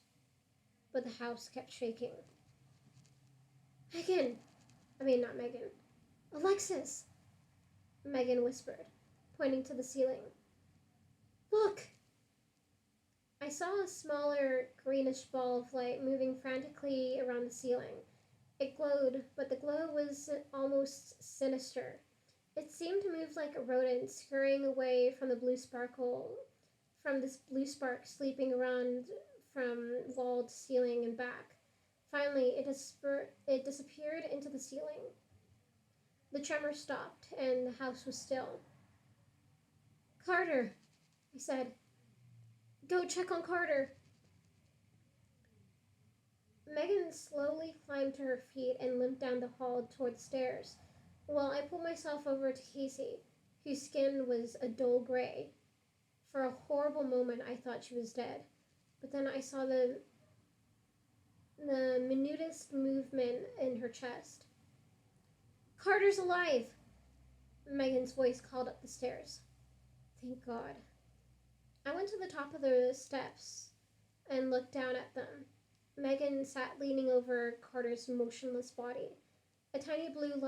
but the house kept shaking. Megan! Not Megan. Alexis! Megan whispered, pointing to the ceiling. Look! I saw a smaller, greenish ball of light moving frantically around the ceiling. It glowed, but the glow was almost sinister. It seemed to move like a rodent scurrying away from this blue spark sleeping around from wall to ceiling and back. Finally, it disappeared into the ceiling. The tremor stopped, and the house was still. Carter, I said. Go check on Carter. Megan slowly climbed to her feet and limped down the hall toward the stairs, while I pulled myself over to Casey, whose skin was a dull gray. For a horrible moment, I thought she was dead, but then I saw the minutest movement in her chest. Carter's alive! Megan's voice called up the stairs. Thank God. I went to the top of the steps and looked down at them. Megan sat leaning over Carter's motionless body. A tiny blue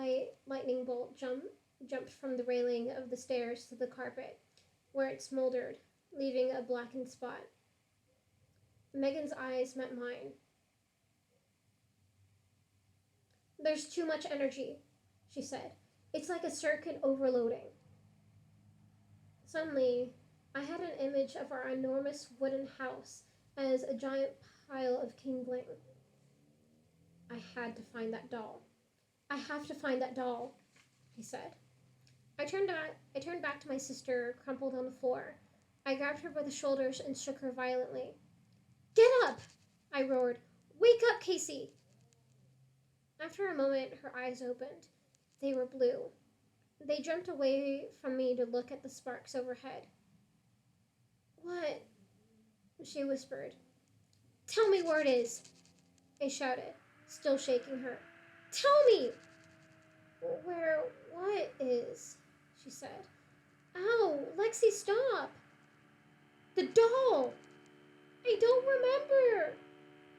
lightning bolt jumped from the railing of the stairs to the carpet, where it smoldered, leaving a blackened spot. Megan's eyes met mine. There's too much energy, she said. It's like a circuit overloading. Suddenly, I had an image of our enormous wooden house as a giant pile of kindling. I had to find that doll. I have to find that doll, I said. I turned back to my sister, crumpled on the floor. I grabbed her by the shoulders and shook her violently. Get up! I roared. Wake up, Casey! After a moment, her eyes opened. They were blue. They jumped away from me to look at the sparks overhead. What? She whispered. Tell me where it is, I shouted, still shaking her. Tell me! Where what is? She said. Ow, Lexi, stop! The doll! I don't remember,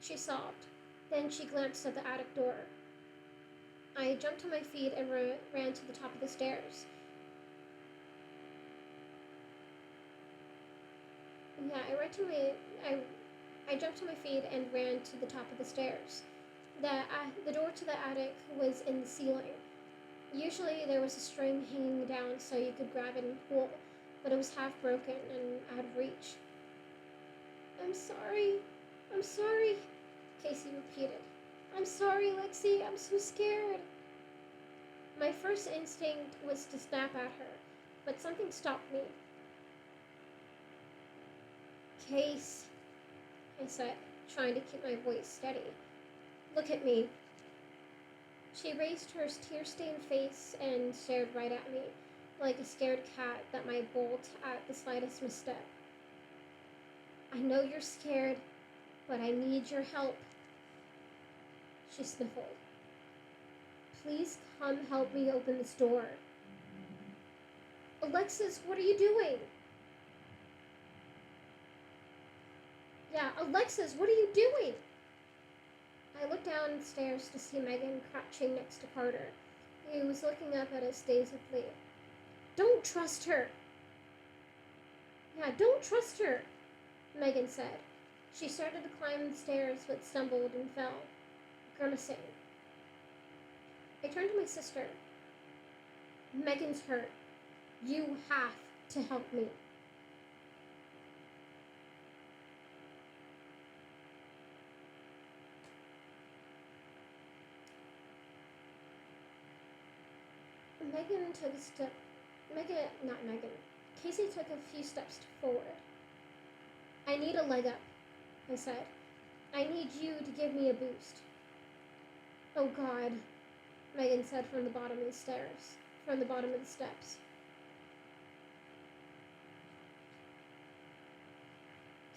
she sobbed. Then she glanced at the attic door. I jumped to my feet and ran to the top of the stairs. I jumped to my feet and ran to the top of the stairs. The door to the attic was in the ceiling. Usually there was a string hanging down so you could grab it and pull, but it was half broken and out of reach. I'm sorry, Casey repeated. I'm sorry, Lexi, I'm so scared. My first instinct was to snap at her, but something stopped me. Case, I said, trying to keep my voice steady. Look at me. She raised her tear-stained face and stared right at me, like a scared cat that might bolt at the slightest misstep. I know you're scared, but I need your help. She sniffled. Please come help me open this door. Alexis, what are you doing? Yeah, Alexis, what are you doing? I looked downstairs to see Megan crouching next to Carter. He was looking up at us dazedly. Don't trust her. Yeah, don't trust her, Megan said. She started to climb the stairs but stumbled and fell, grimacing. I turned to my sister. Megan's hurt. You have to help me. Casey took a few steps forward. I need a leg up, I said. I need you to give me a boost. Oh God, Megan said from the bottom of the steps.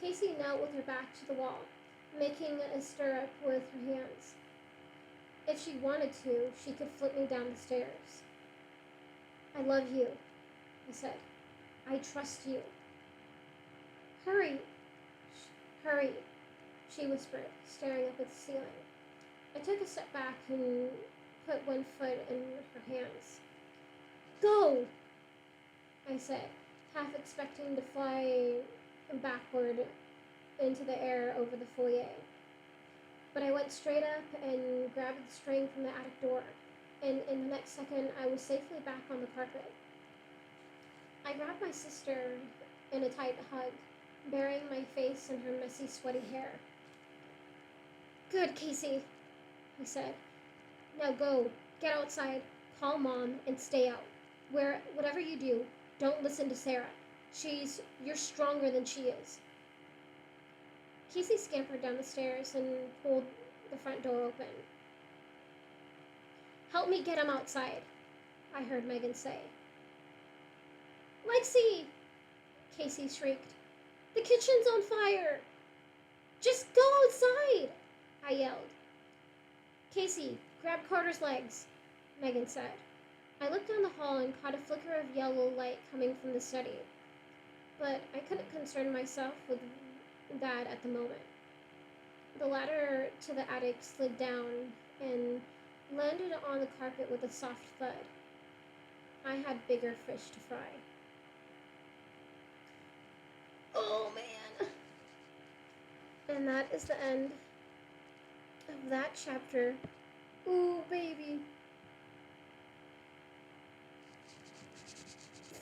Casey knelt with her back to the wall, making a stirrup with her hands. If she wanted to, she could flip me down the stairs. I love you, I said. I trust you. Hurry, hurry, she whispered, staring up at the ceiling. I took a step back and put one foot in her hands. Go, I said, half expecting to fly backward into the air over the foyer. But I went straight up and grabbed the string from the attic door, and in the next second I was safely back on the carpet. I grabbed my sister in a tight hug, burying my face in her messy, sweaty hair. Good, Casey, I said. Now go, get outside, call Mom, and stay out. Whatever you do, don't listen to Sarah. You're stronger than she is. Casey scampered down the stairs and pulled the front door open. Help me get him outside, I heard Megan say. Lexi! Casey shrieked. The kitchen's on fire! Just go outside! I yelled. Casey, grab Carter's legs, Megan said. I looked down the hall and caught a flicker of yellow light coming from the study, but I couldn't concern myself with that at the moment. The ladder to the attic slid down and landed on the carpet with a soft thud. I had bigger fish to fry. Oh, man. And that is the end of that chapter. Ooh, baby.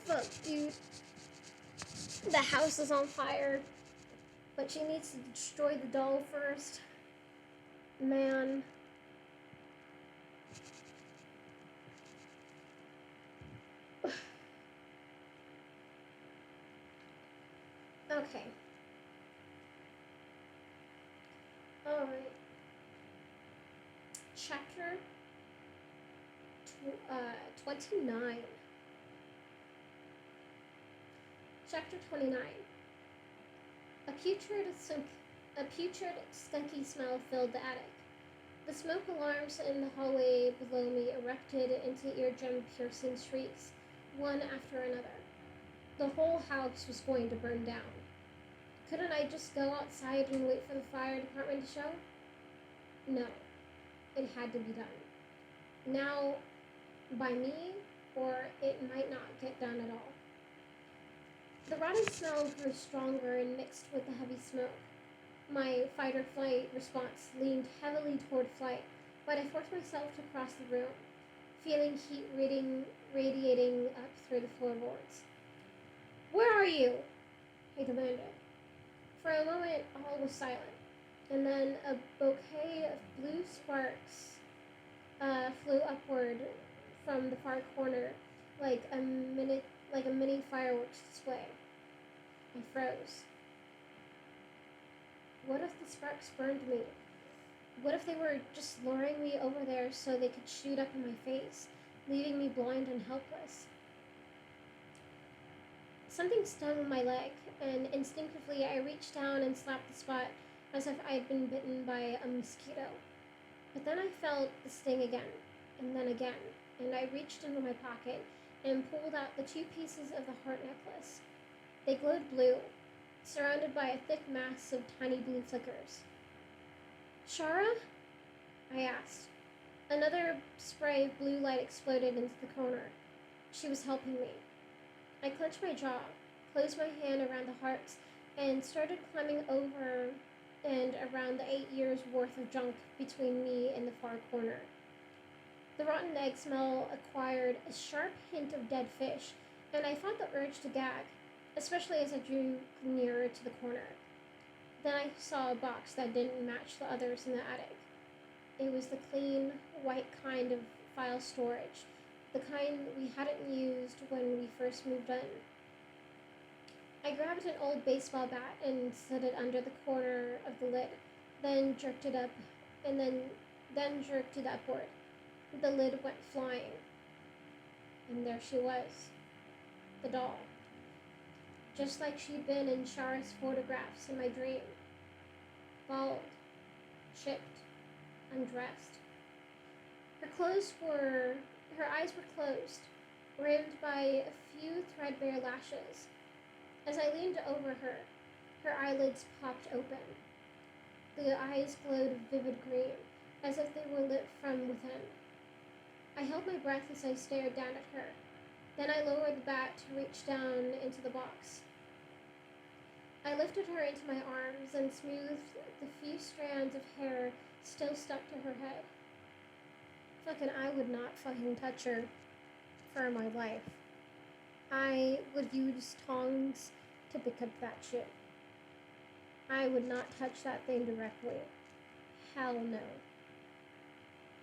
Fuck, dude. The house is on fire, but she needs to destroy the doll first. Man. Okay. Alright. Chapter 29. Chapter 29. A putrid, skunky smell filled the attic. The smoke alarms in the hallway below me erupted into eardrum-piercing shrieks, one after another. The whole house was going to burn down. Couldn't I just go outside and wait for the fire department to show? No. It had to be done. Now, by me, or it might not get done at all. The rotting smell grew stronger and mixed with the heavy smoke. My fight-or-flight response leaned heavily toward flight, but I forced myself to cross the room, feeling heat radiating up through the floorboards. Where are you? I demanded. For a moment, all was silent, and then a bouquet of blue sparks flew upward from the far corner like a mini fireworks display. I froze. What if the sparks burned me? What if they were just luring me over there so they could shoot up in my face, leaving me blind and helpless? Something stung my leg, and instinctively I reached down and slapped the spot as if I had been bitten by a mosquito. But then I felt the sting again, and then again, and I reached into my pocket and pulled out the 2 pieces of the heart necklace. They glowed blue, surrounded by a thick mass of tiny blue flickers. Shara? I asked. Another spray of blue light exploded into the corner. She was helping me. I clenched my jaw, closed my hand around the hearts, and started climbing over and around the 8 years' worth of junk between me and the far corner. The rotten egg smell acquired a sharp hint of dead fish, and I felt the urge to gag, especially as I drew nearer to the corner. Then I saw a box that didn't match the others in the attic. It was the clean, white kind of file storage, the kind we hadn't used when we first moved in. I grabbed an old baseball bat and slid it under the corner of the lid, then jerked it up, and then jerked it upward. The lid went flying, and there she was, the doll, just like she'd been in Shara's photographs in my dream. Bald, chipped, undressed. Her eyes were closed, rimmed by a few threadbare lashes. As I leaned over her, her eyelids popped open. The eyes glowed vivid green, as if they were lit from within. I held my breath as I stared down at her. Then I lowered the bat to reach down into the box. I lifted her into my arms and smoothed the few strands of hair still stuck to her head. Fucking I would not fucking touch her for my life. I would use tongs to pick up that shit. I would not touch that thing directly. Hell no.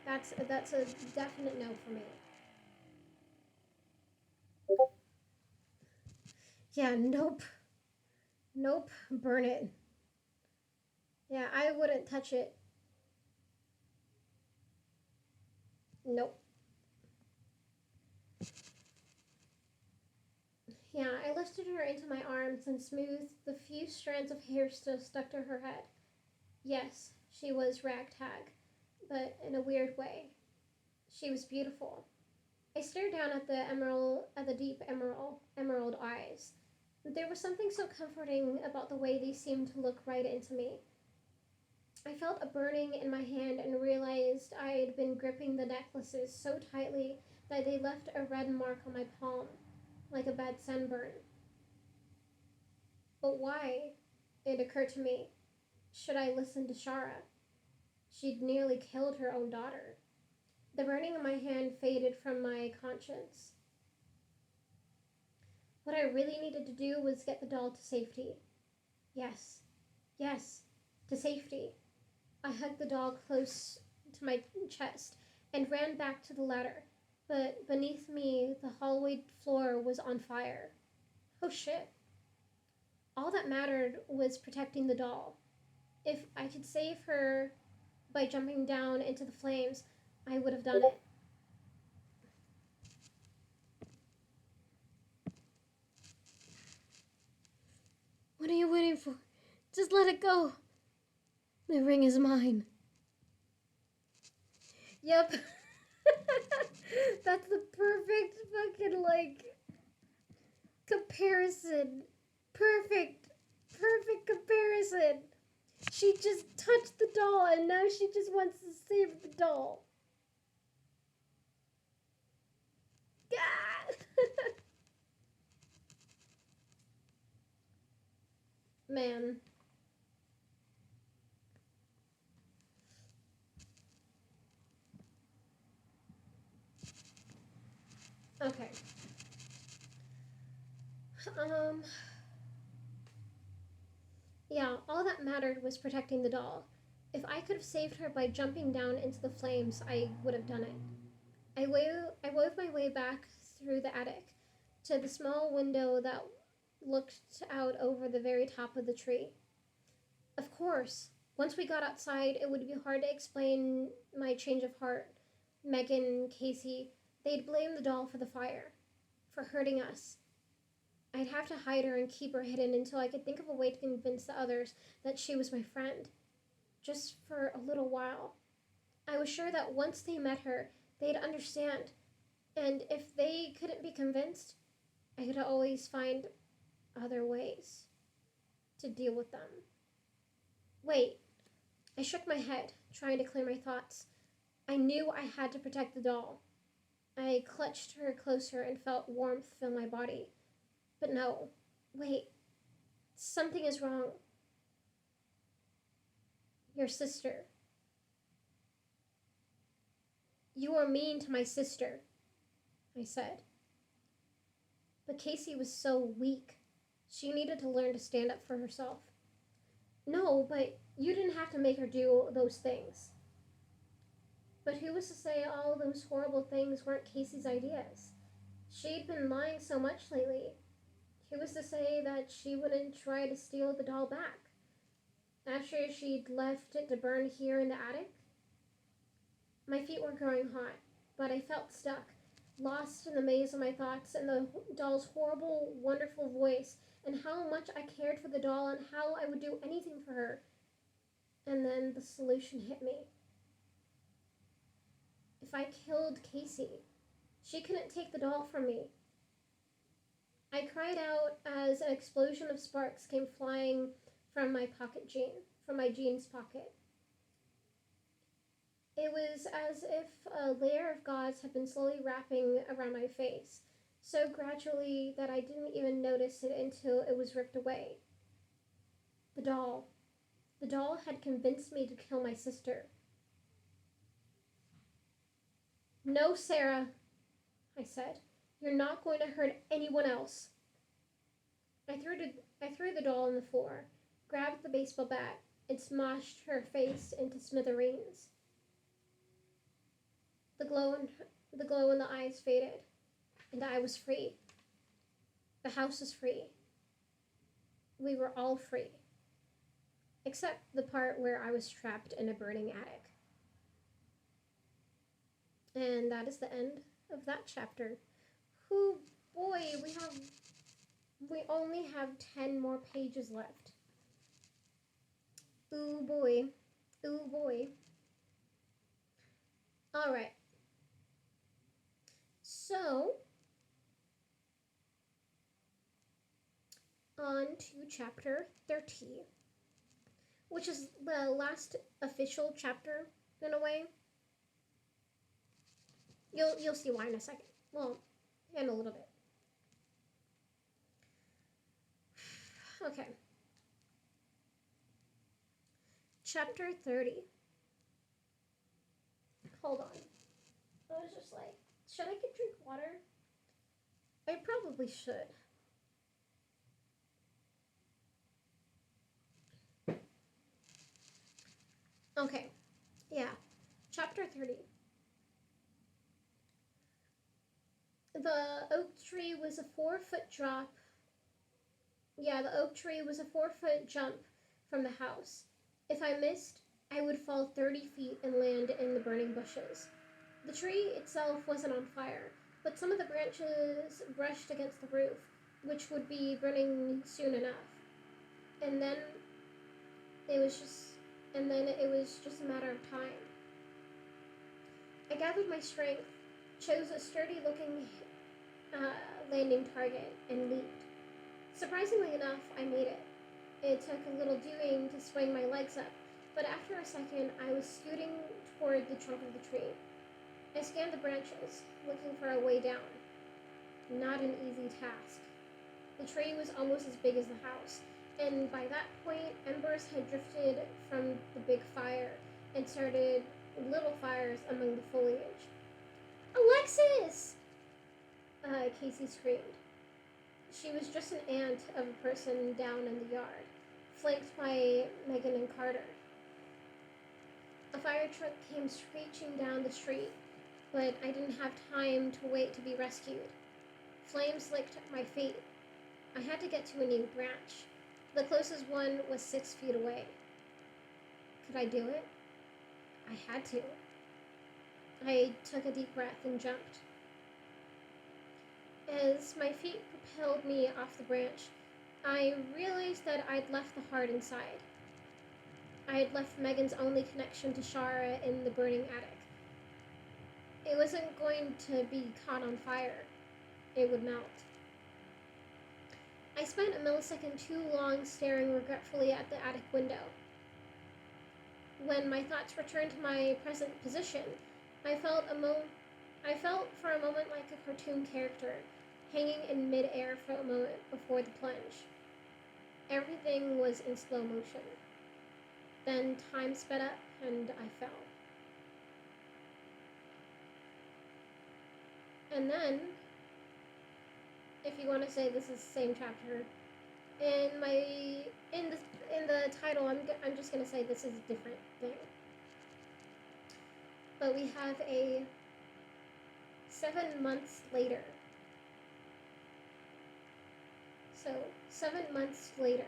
That's a definite no for me. Yeah, nope. Nope, burn it. Yeah, I wouldn't touch it. Nope. Yeah, I lifted her into my arms and smoothed the few strands of hair still stuck to her head. Yes, she was ragtag, but in a weird way. She was beautiful. I stared down at the deep emerald eyes. There was something so comforting about the way they seemed to look right into me. I felt a burning in my hand and realized I had been gripping the necklaces so tightly that they left a red mark on my palm, like a bad sunburn. But why, it occurred to me, should I listen to Shara? She'd nearly killed her own daughter. The burning in my hand faded from my conscience. What I really needed to do was get the doll to safety. Yes, yes, to safety. I hugged the doll close to my chest and ran back to the ladder, but beneath me, the hallway floor was on fire. Oh shit. All that mattered was protecting the doll. If I could save her by jumping down into the flames, I would have done it. What are you waiting for? Just let it go. The ring is mine. Yep. That's the perfect fucking, like, comparison. Perfect comparison. She just touched the doll and now she just wants to save the doll. God. Man. Okay. Um. Yeah, all that mattered was protecting the doll. If I could have saved her by jumping down into the flames, I would have done it. I wove my way back through the attic to the small window that looked out over the very top of the tree. Of course, once we got outside, it would be hard to explain my change of heart. Megan, Casey, they'd blame the doll for the fire, for hurting us. I'd have to hide her and keep her hidden until I could think of a way to convince the others that she was my friend. Just for a little while. I was sure that once they met her, they'd understand. And if they couldn't be convinced, I could always find other ways to deal with them. Wait, I shook my head, trying to clear my thoughts. I knew I had to protect the doll. I clutched her closer and felt warmth fill my body. But no, wait, something is wrong. Your sister. You are mean to my sister, I said. But Casey was so weak. She needed to learn to stand up for herself. No, but you didn't have to make her do those things. But who was to say all those horrible things weren't Casey's ideas? She'd been lying so much lately. Who was to say that she wouldn't try to steal the doll back? After she'd left it to burn here in the attic? My feet were growing hot, but I felt stuck, lost in the maze of my thoughts and the doll's horrible, wonderful voice, and how much I cared for the doll and how I would do anything for her. And then the solution hit me. If I killed Casey, She couldn't take the doll from me. I cried out as an explosion of sparks came flying from my jeans pocket. It was as if a layer of gauze had been slowly wrapping around my face, so gradually that I didn't even notice it until it was ripped away. The doll. The doll had convinced me to kill my sister. No, Sarah, I said. You're not going to hurt anyone else. I threw the doll on the floor, grabbed the baseball bat, and smashed her face into smithereens. The glow in the eyes faded, and I was free. The house was free. We were all free, except the part where I was trapped in a burning attic. And that is the end of that chapter. Oh boy, we only have 10 more pages left. Ooh boy. Ooh boy. Alright. So, on to chapter 30, which is the last official chapter, in a way. You'll see why in a second. Well, in a little bit. Okay. Chapter 30. Hold on. I was just like, should I get drink water? I probably should. Okay. Yeah. Chapter 30. The oak tree was a 4-foot drop. Yeah, the oak tree was a 4-foot jump from the house. If I missed, I would fall 30 feet and land in the burning bushes. The tree itself wasn't on fire, but some of the branches brushed against the roof, which would be burning soon enough. And then it was just a matter of time. I gathered my strength, chose a sturdy-looking landing target, and leaped. Surprisingly enough, I made it. It took a little doing to swing my legs up, but after a second, I was scooting toward the trunk of the tree. I scanned the branches, looking for a way down. Not an easy task. The tree was almost as big as the house, and by that point, embers had drifted from the big fire and started little fires among the foliage. Alexis! Casey screamed. She was just an ant of a person down in the yard, flanked by Megan and Carter. A fire truck came screeching down the street, but I didn't have time to wait to be rescued. Flames licked my feet. I had to get to a new branch. The closest one was 6 feet away. Could I do it? I had to. I took a deep breath and jumped. As my feet propelled me off the branch, I realized that I'd left the heart inside. I had left Megan's only connection to Shara in the burning attic. It wasn't going to be caught on fire. It would melt. I spent a millisecond too long staring regretfully at the attic window. When my thoughts returned to my present position, I felt for a moment like a cartoon character, hanging in mid-air for a moment before the plunge. Everything was in slow motion. Then time sped up and I fell. And then, if you want to say this is the same chapter, in the title, I'm just gonna say this is a different thing. But we have a 7 months later. So 7 months later.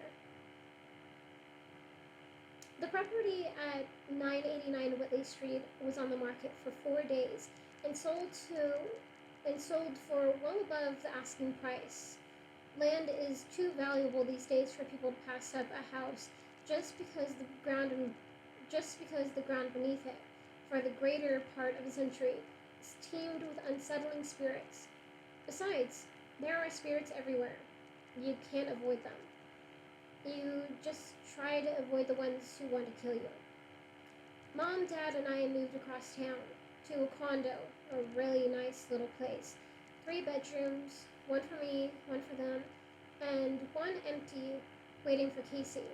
The property at 989 Whitley Street was on the market for 4 days and sold for well above the asking price. Land is too valuable these days for people to pass up a house just because the ground beneath it, for the greater part of a century, teemed with unsettling spirits. Besides, there are spirits everywhere. You can't avoid them. You just try to avoid the ones who want to kill you. Mom, Dad, and I moved across town to a condo, a really nice little place. 3 bedrooms, one for me, one for them, and one empty, waiting for Casey.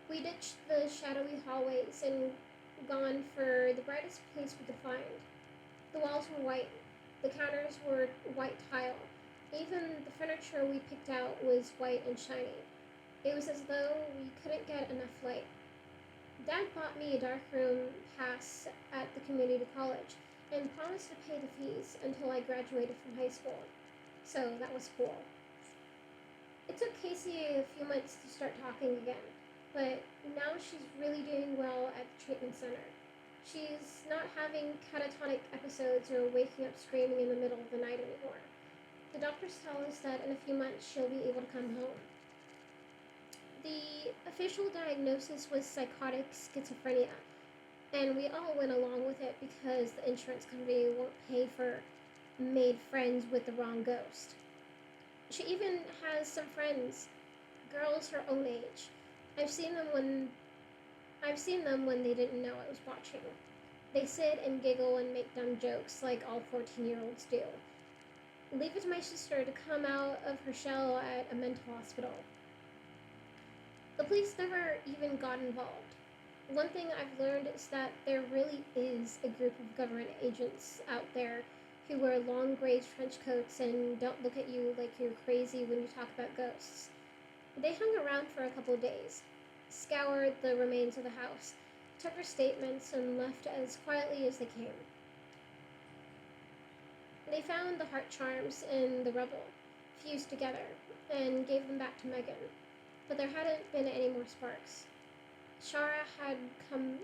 We ditched the shadowy hallways and gone for the brightest place we could find. The walls were white, the counters were white tile. Even the furniture we picked out was white and shiny. It was as though we couldn't get enough light. Dad bought me a darkroom pass at the community college and promised to pay the fees until I graduated from high school. So that was cool. It took Casey a few months to start talking again, but now she's really doing well at the treatment center. She's not having catatonic episodes or waking up screaming in the middle of the night anymore. The doctors tell us that in a few months she'll be able to come home. The official diagnosis was psychotic schizophrenia, and we all went along with it because the insurance company won't pay for made friends with the wrong ghost. She even has some friends, girls her own age. I've seen them when they didn't know I was watching. They sit and giggle and make dumb jokes like all 14-year-olds do. Leave it to my sister to come out of her shell at a mental hospital. The police never even got involved. One thing I've learned is that there really is a group of government agents out there who wear long gray trench coats and don't look at you like you're crazy when you talk about ghosts. They hung around for a couple of days, scoured the remains of the house, took her statements, and left as quietly as they came. They found the heart charms in the rubble, fused together, and gave them back to Megan. But there hadn't been any more sparks. Shara had come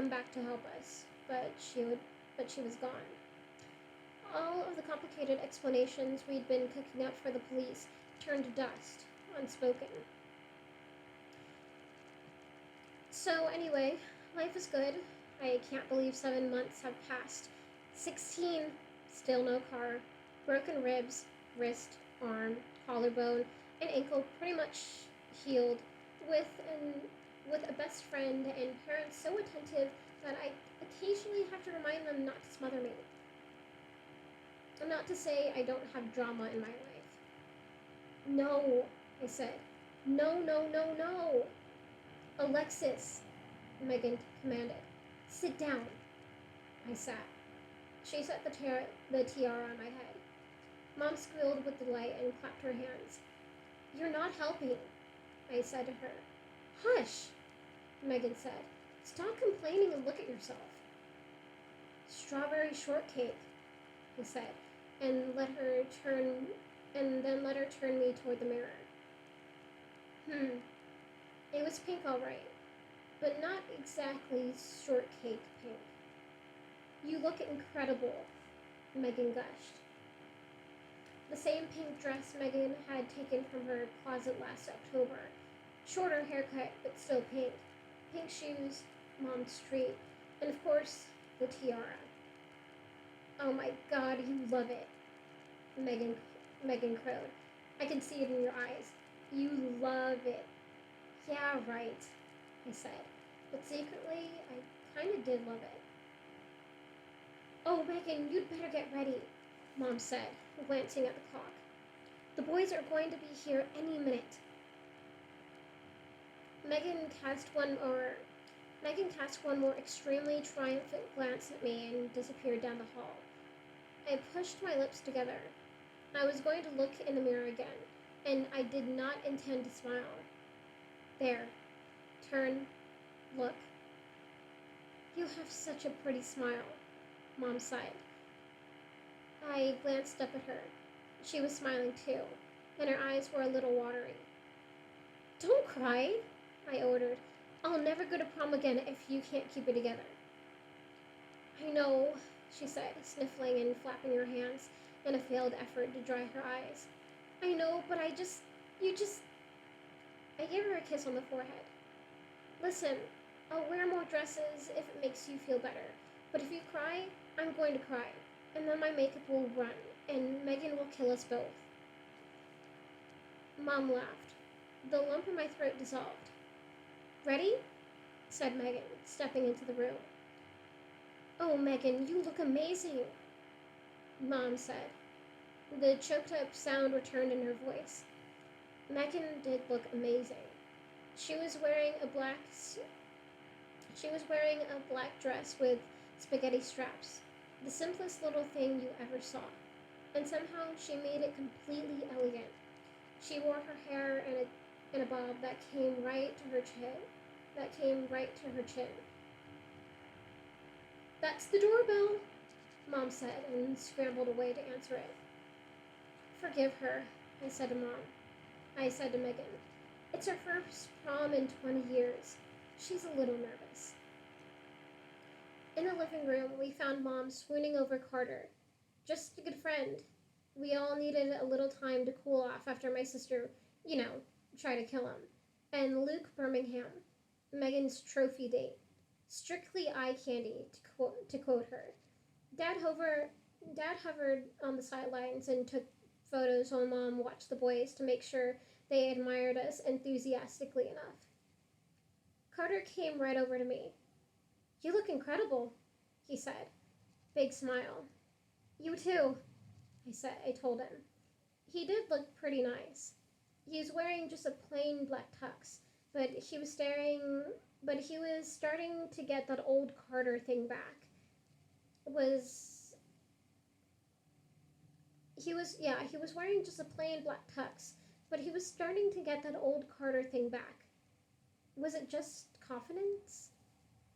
back to help us, but she was gone. All of the complicated explanations we'd been cooking up for the police turned to dust, unspoken. So anyway, life is good. I can't believe 7 months have passed. 16, still no car, broken ribs, wrist, arm, collarbone, and ankle pretty much healed, with a best friend and parents so attentive that I occasionally have to remind them not to smother me. Not to say I don't have drama in my life. No, I said. No, no, no, no. Alexis, Megan commanded. Sit down. I sat. She set the tiara on my head. Mom squealed with delight and clapped her hands. You're not helping, I said to her. Hush, Megan said. Stop complaining and look at yourself. Strawberry shortcake, I said, and then let her turn me toward the mirror. It was pink all right, but not exactly shortcake pink. You look incredible, Megan gushed. The same pink dress Megan had taken from her closet last October. Shorter haircut, but still pink. Pink shoes, Mom's treat, and of course, the tiara. Oh my God, you love it, Megan crowed. I can see it in your eyes. You love it. Yeah, right, I said, but secretly, I kind of did love it. Oh, Megan, you'd better get ready, Mom said, glancing at the clock. The boys are going to be here any minute. Megan cast one more extremely triumphant glance at me and disappeared down the hall. I pushed my lips together. I was going to look in the mirror again, and I did not intend to smile. There. Turn. Look. You have such a pretty smile, Mom sighed. I glanced up at her. She was smiling too, and her eyes were a little watery. Don't cry, I ordered. I'll never go to prom again if you can't keep it together. I know, she said, sniffling and flapping her hands in a failed effort to dry her eyes. I know, but I gave her a kiss on the forehead. Listen, I'll wear more dresses if it makes you feel better, But if you cry, I'm going to cry, and then my makeup will run, and Megan will kill us both. Mom laughed. The lump in my throat dissolved. Ready? Said Megan, stepping into the room. Oh, Megan, you look amazing, Mom said. The choked up sound returned in her voice. Megan did look amazing. She was wearing a black dress with spaghetti straps, the simplest little thing you ever saw. And somehow she made it completely elegant. She wore her hair in a bob that came right to her chin. That's the doorbell, Mom said, and scrambled away to answer it. Forgive her, I said to Megan. It's her first prom in 20 years. She's a little nervous. In the living room, we found Mom swooning over Carter. Just a good friend. We all needed a little time to cool off after my sister, tried to kill him. And Luke Birmingham, Megan's trophy date. Strictly eye candy, to quote her. Dad hovered on the sidelines and took photos while Mom watched the boys to make sure they admired us enthusiastically enough. Carter came right over to me. You look incredible, he said. Big smile. You too, I told him. He did look pretty nice. He was wearing just a plain black tux, but he was starting to get that old Carter thing back. He was wearing just a plain black tux, but he was starting to get that old Carter thing back. Was it just confidence?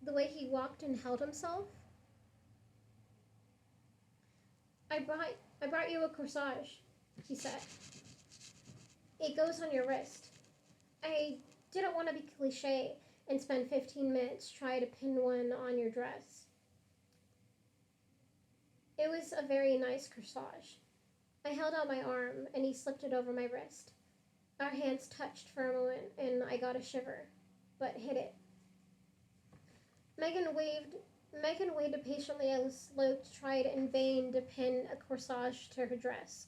The way he walked and held himself? I brought you a corsage, he said. It goes on your wrist. I didn't want to be cliche and spend 15 minutes trying to pin one on your dress. It was a very nice corsage. I held out my arm, and he slipped it over my wrist. Our hands touched for a moment, and I got a shiver, but hid it. Megan waited patiently as Luke tried in vain to pin a corsage to her dress.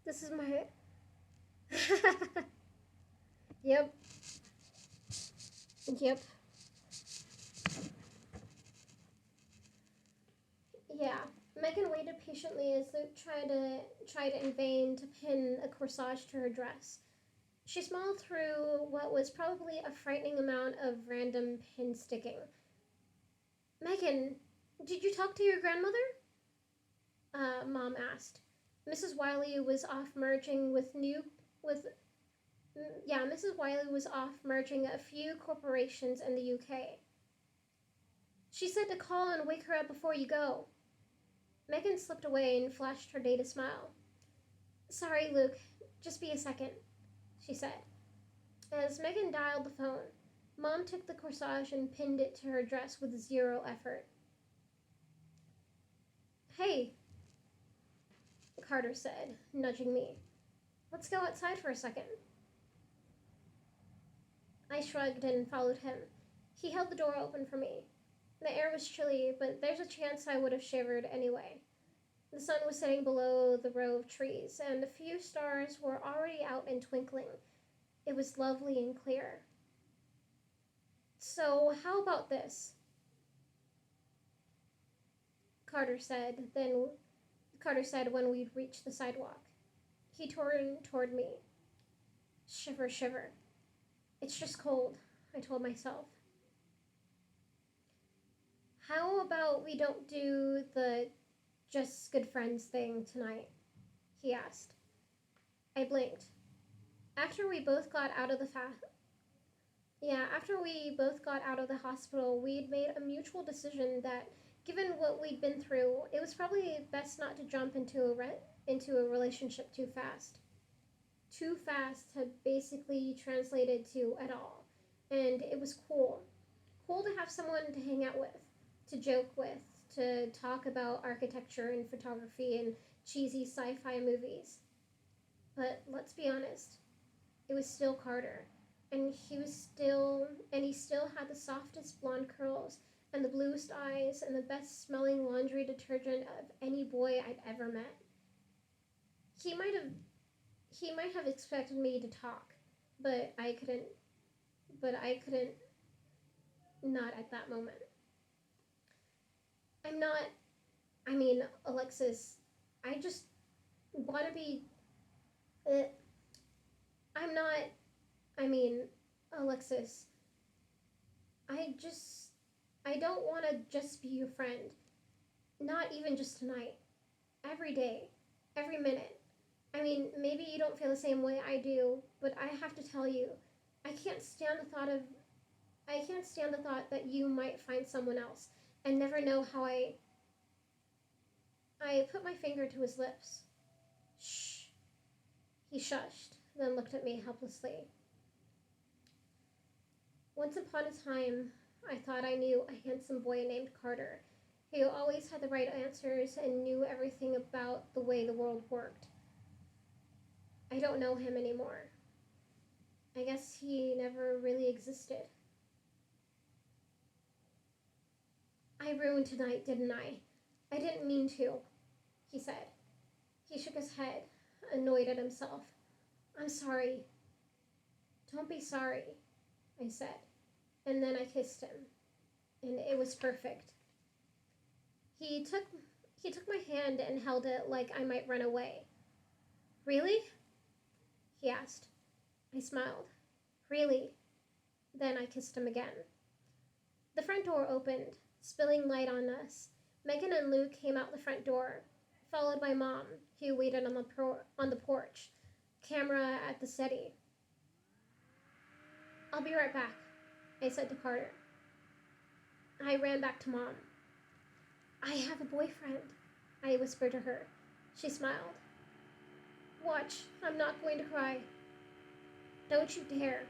This is my... Yep. Yeah. Megan waited patiently as Luke tried in vain to pin a corsage to her dress. She smiled through what was probably a frightening amount of random pin sticking. Megan, did you talk to your grandmother? Mom asked. Mrs. Wiley was off merging a few corporations in the UK. She said to call and wake her up before you go. Megan slipped away and flashed her date a smile. Sorry, Luke. Just be a second, she said. As Megan dialed the phone, Mom took the corsage and pinned it to her dress with zero effort. Hey, Carter said, nudging me. Let's go outside for a second. I shrugged and followed him. He held the door open for me. The air was chilly, but there's a chance I would have shivered anyway. The sun was setting below the row of trees, and a few stars were already out and twinkling. It was lovely and clear. So, how about this? Carter said when we'd reached the sidewalk. He turned toward me. Shiver, shiver. It's just cold, I told myself. How about we don't do the just good friends thing tonight? He asked. I blinked. After we both got out of the hospital, we'd made a mutual decision that, given what we'd been through, it was probably best not to jump into a relationship too fast. Too fast had basically translated to at all, and it was cool. Cool to have someone to hang out with, to joke with, to talk about architecture and photography and cheesy sci-fi movies. But let's be honest, it was still Carter, and he still had the softest blonde curls and the bluest eyes and the best smelling laundry detergent of any boy I'd ever met. He might have he might have expected me to talk, but I couldn't not at that moment. I'm not I mean, Alexis, I just want to be uh, I'm not I mean, Alexis, I just I don't want to just be your friend. Not even just tonight. Every day. Every minute. I mean, maybe you don't feel the same way I do, but I have to tell you, I can't stand the thought of I can't stand the thought that you might find someone else and never know how I put my finger to his lips. Shh. He shushed, then looked at me helplessly. Once upon a time, I thought I knew a handsome boy named Carter, who always had the right answers and knew everything about the way the world worked. I don't know him anymore. I guess he never really existed. I ruined tonight, didn't I? I didn't mean to, he said. He shook his head, annoyed at himself. I'm sorry. Don't be sorry, I said. And then I kissed him, and it was perfect. He took he took my hand and held it like I might run away. Really? He asked. I smiled. Really? Then I kissed him again. The front door opened, spilling light on us. Megan and Luke came out the front door, followed by Mom, who waited on the porch, camera at the steady. I'll be right back, I said to Carter. I ran back to Mom. I have a boyfriend, I whispered to her. She smiled. Watch, I'm not going to cry. Don't you dare.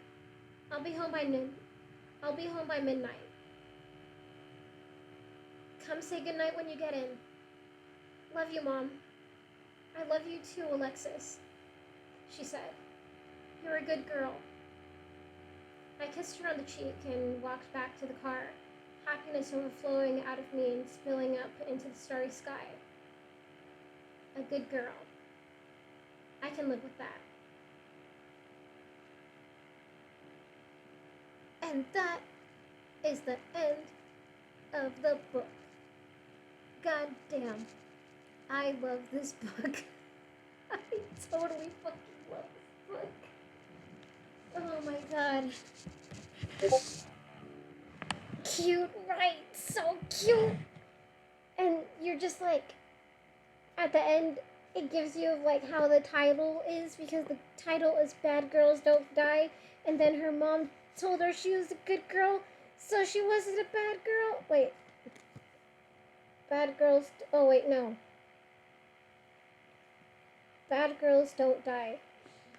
I'll be home by midnight. Come say goodnight when you get in. Love you, Mom. I love you too, Alexis, she said. You're a good girl. I kissed her on the cheek and walked back to the car, happiness overflowing out of me and spilling up into the starry sky. A good girl. I can live with that. And that is the end of the book. God damn. I love this book. I totally fucking love this book. Oh my god. Cute, right? So cute. And you're just like, at the end, it gives you like how the title is, because the title is Bad Girls Don't Die, and then her mom told her she was a good girl, so she wasn't a bad girl. Wait. Bad girls, oh wait, no. Bad girls don't die.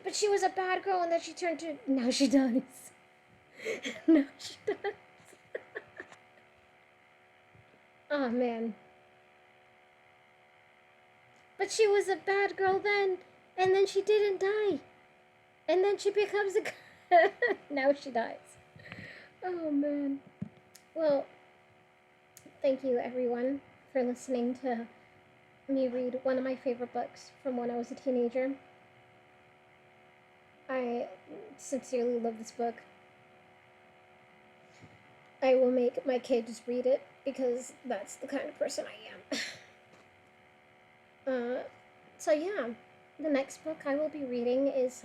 But she was a bad girl, and then she turned to, now she dies. Now she dies. Oh man. But she was a bad girl then, and then she didn't die. And then she becomes a now she dies. Oh man. Well, thank you everyone for listening to me read one of my favorite books from when I was a teenager. I sincerely love this book. I will make my kids read it because that's the kind of person I am. So yeah, the next book I will be reading is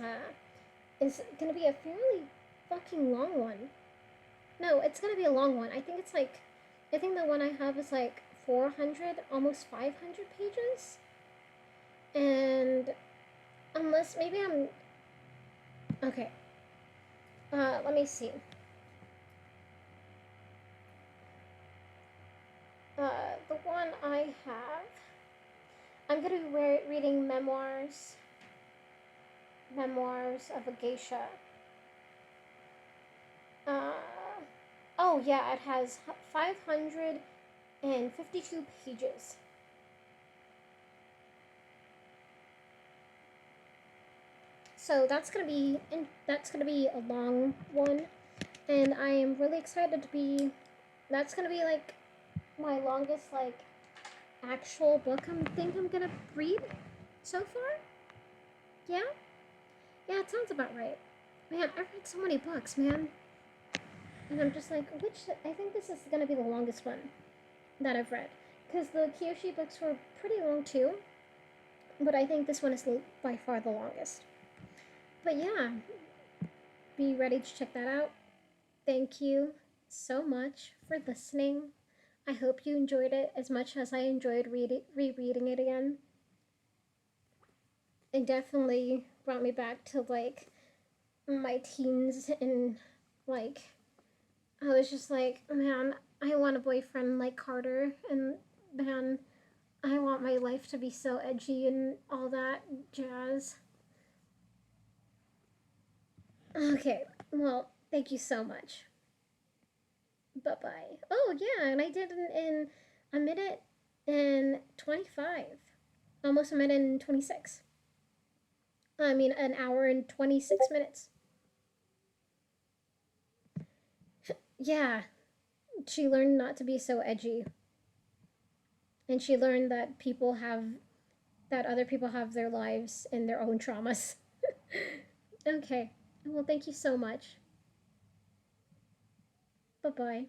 gonna be a fairly fucking long one. No, it's gonna be a long one. I think the one I have is like 400, almost 500 pages. And unless maybe I'm okay. Let me see. The one I have, I'm gonna be reading Memoirs of a Geisha. Oh yeah, it has 552 pages. So that's gonna be a long one, and I am really excited to be. That's gonna be like my longest like actual book I'm gonna read so far. Yeah, yeah, it sounds about right. Man, I've read so many books, man, and I'm just like, which I think this is gonna be the longest one that I've read, because the Kiyoshi books were pretty long too, but I think this one is by far the longest. But yeah, be ready to check that out. Thank you so much for listening. I hope you enjoyed it as much as I enjoyed rereading it again. It definitely brought me back to like my teens, and like I was just like, man, I want a boyfriend like Carter, and man, I want my life to be so edgy and all that jazz. Okay, well, thank you so much. Bye bye. Oh yeah, and I did in a minute and 25, almost a minute and 26. I mean, an hour and 26 minutes. Yeah, she learned not to be so edgy, and she learned that other people have their lives and their own traumas. Okay, well, thank you so much. Bye bye.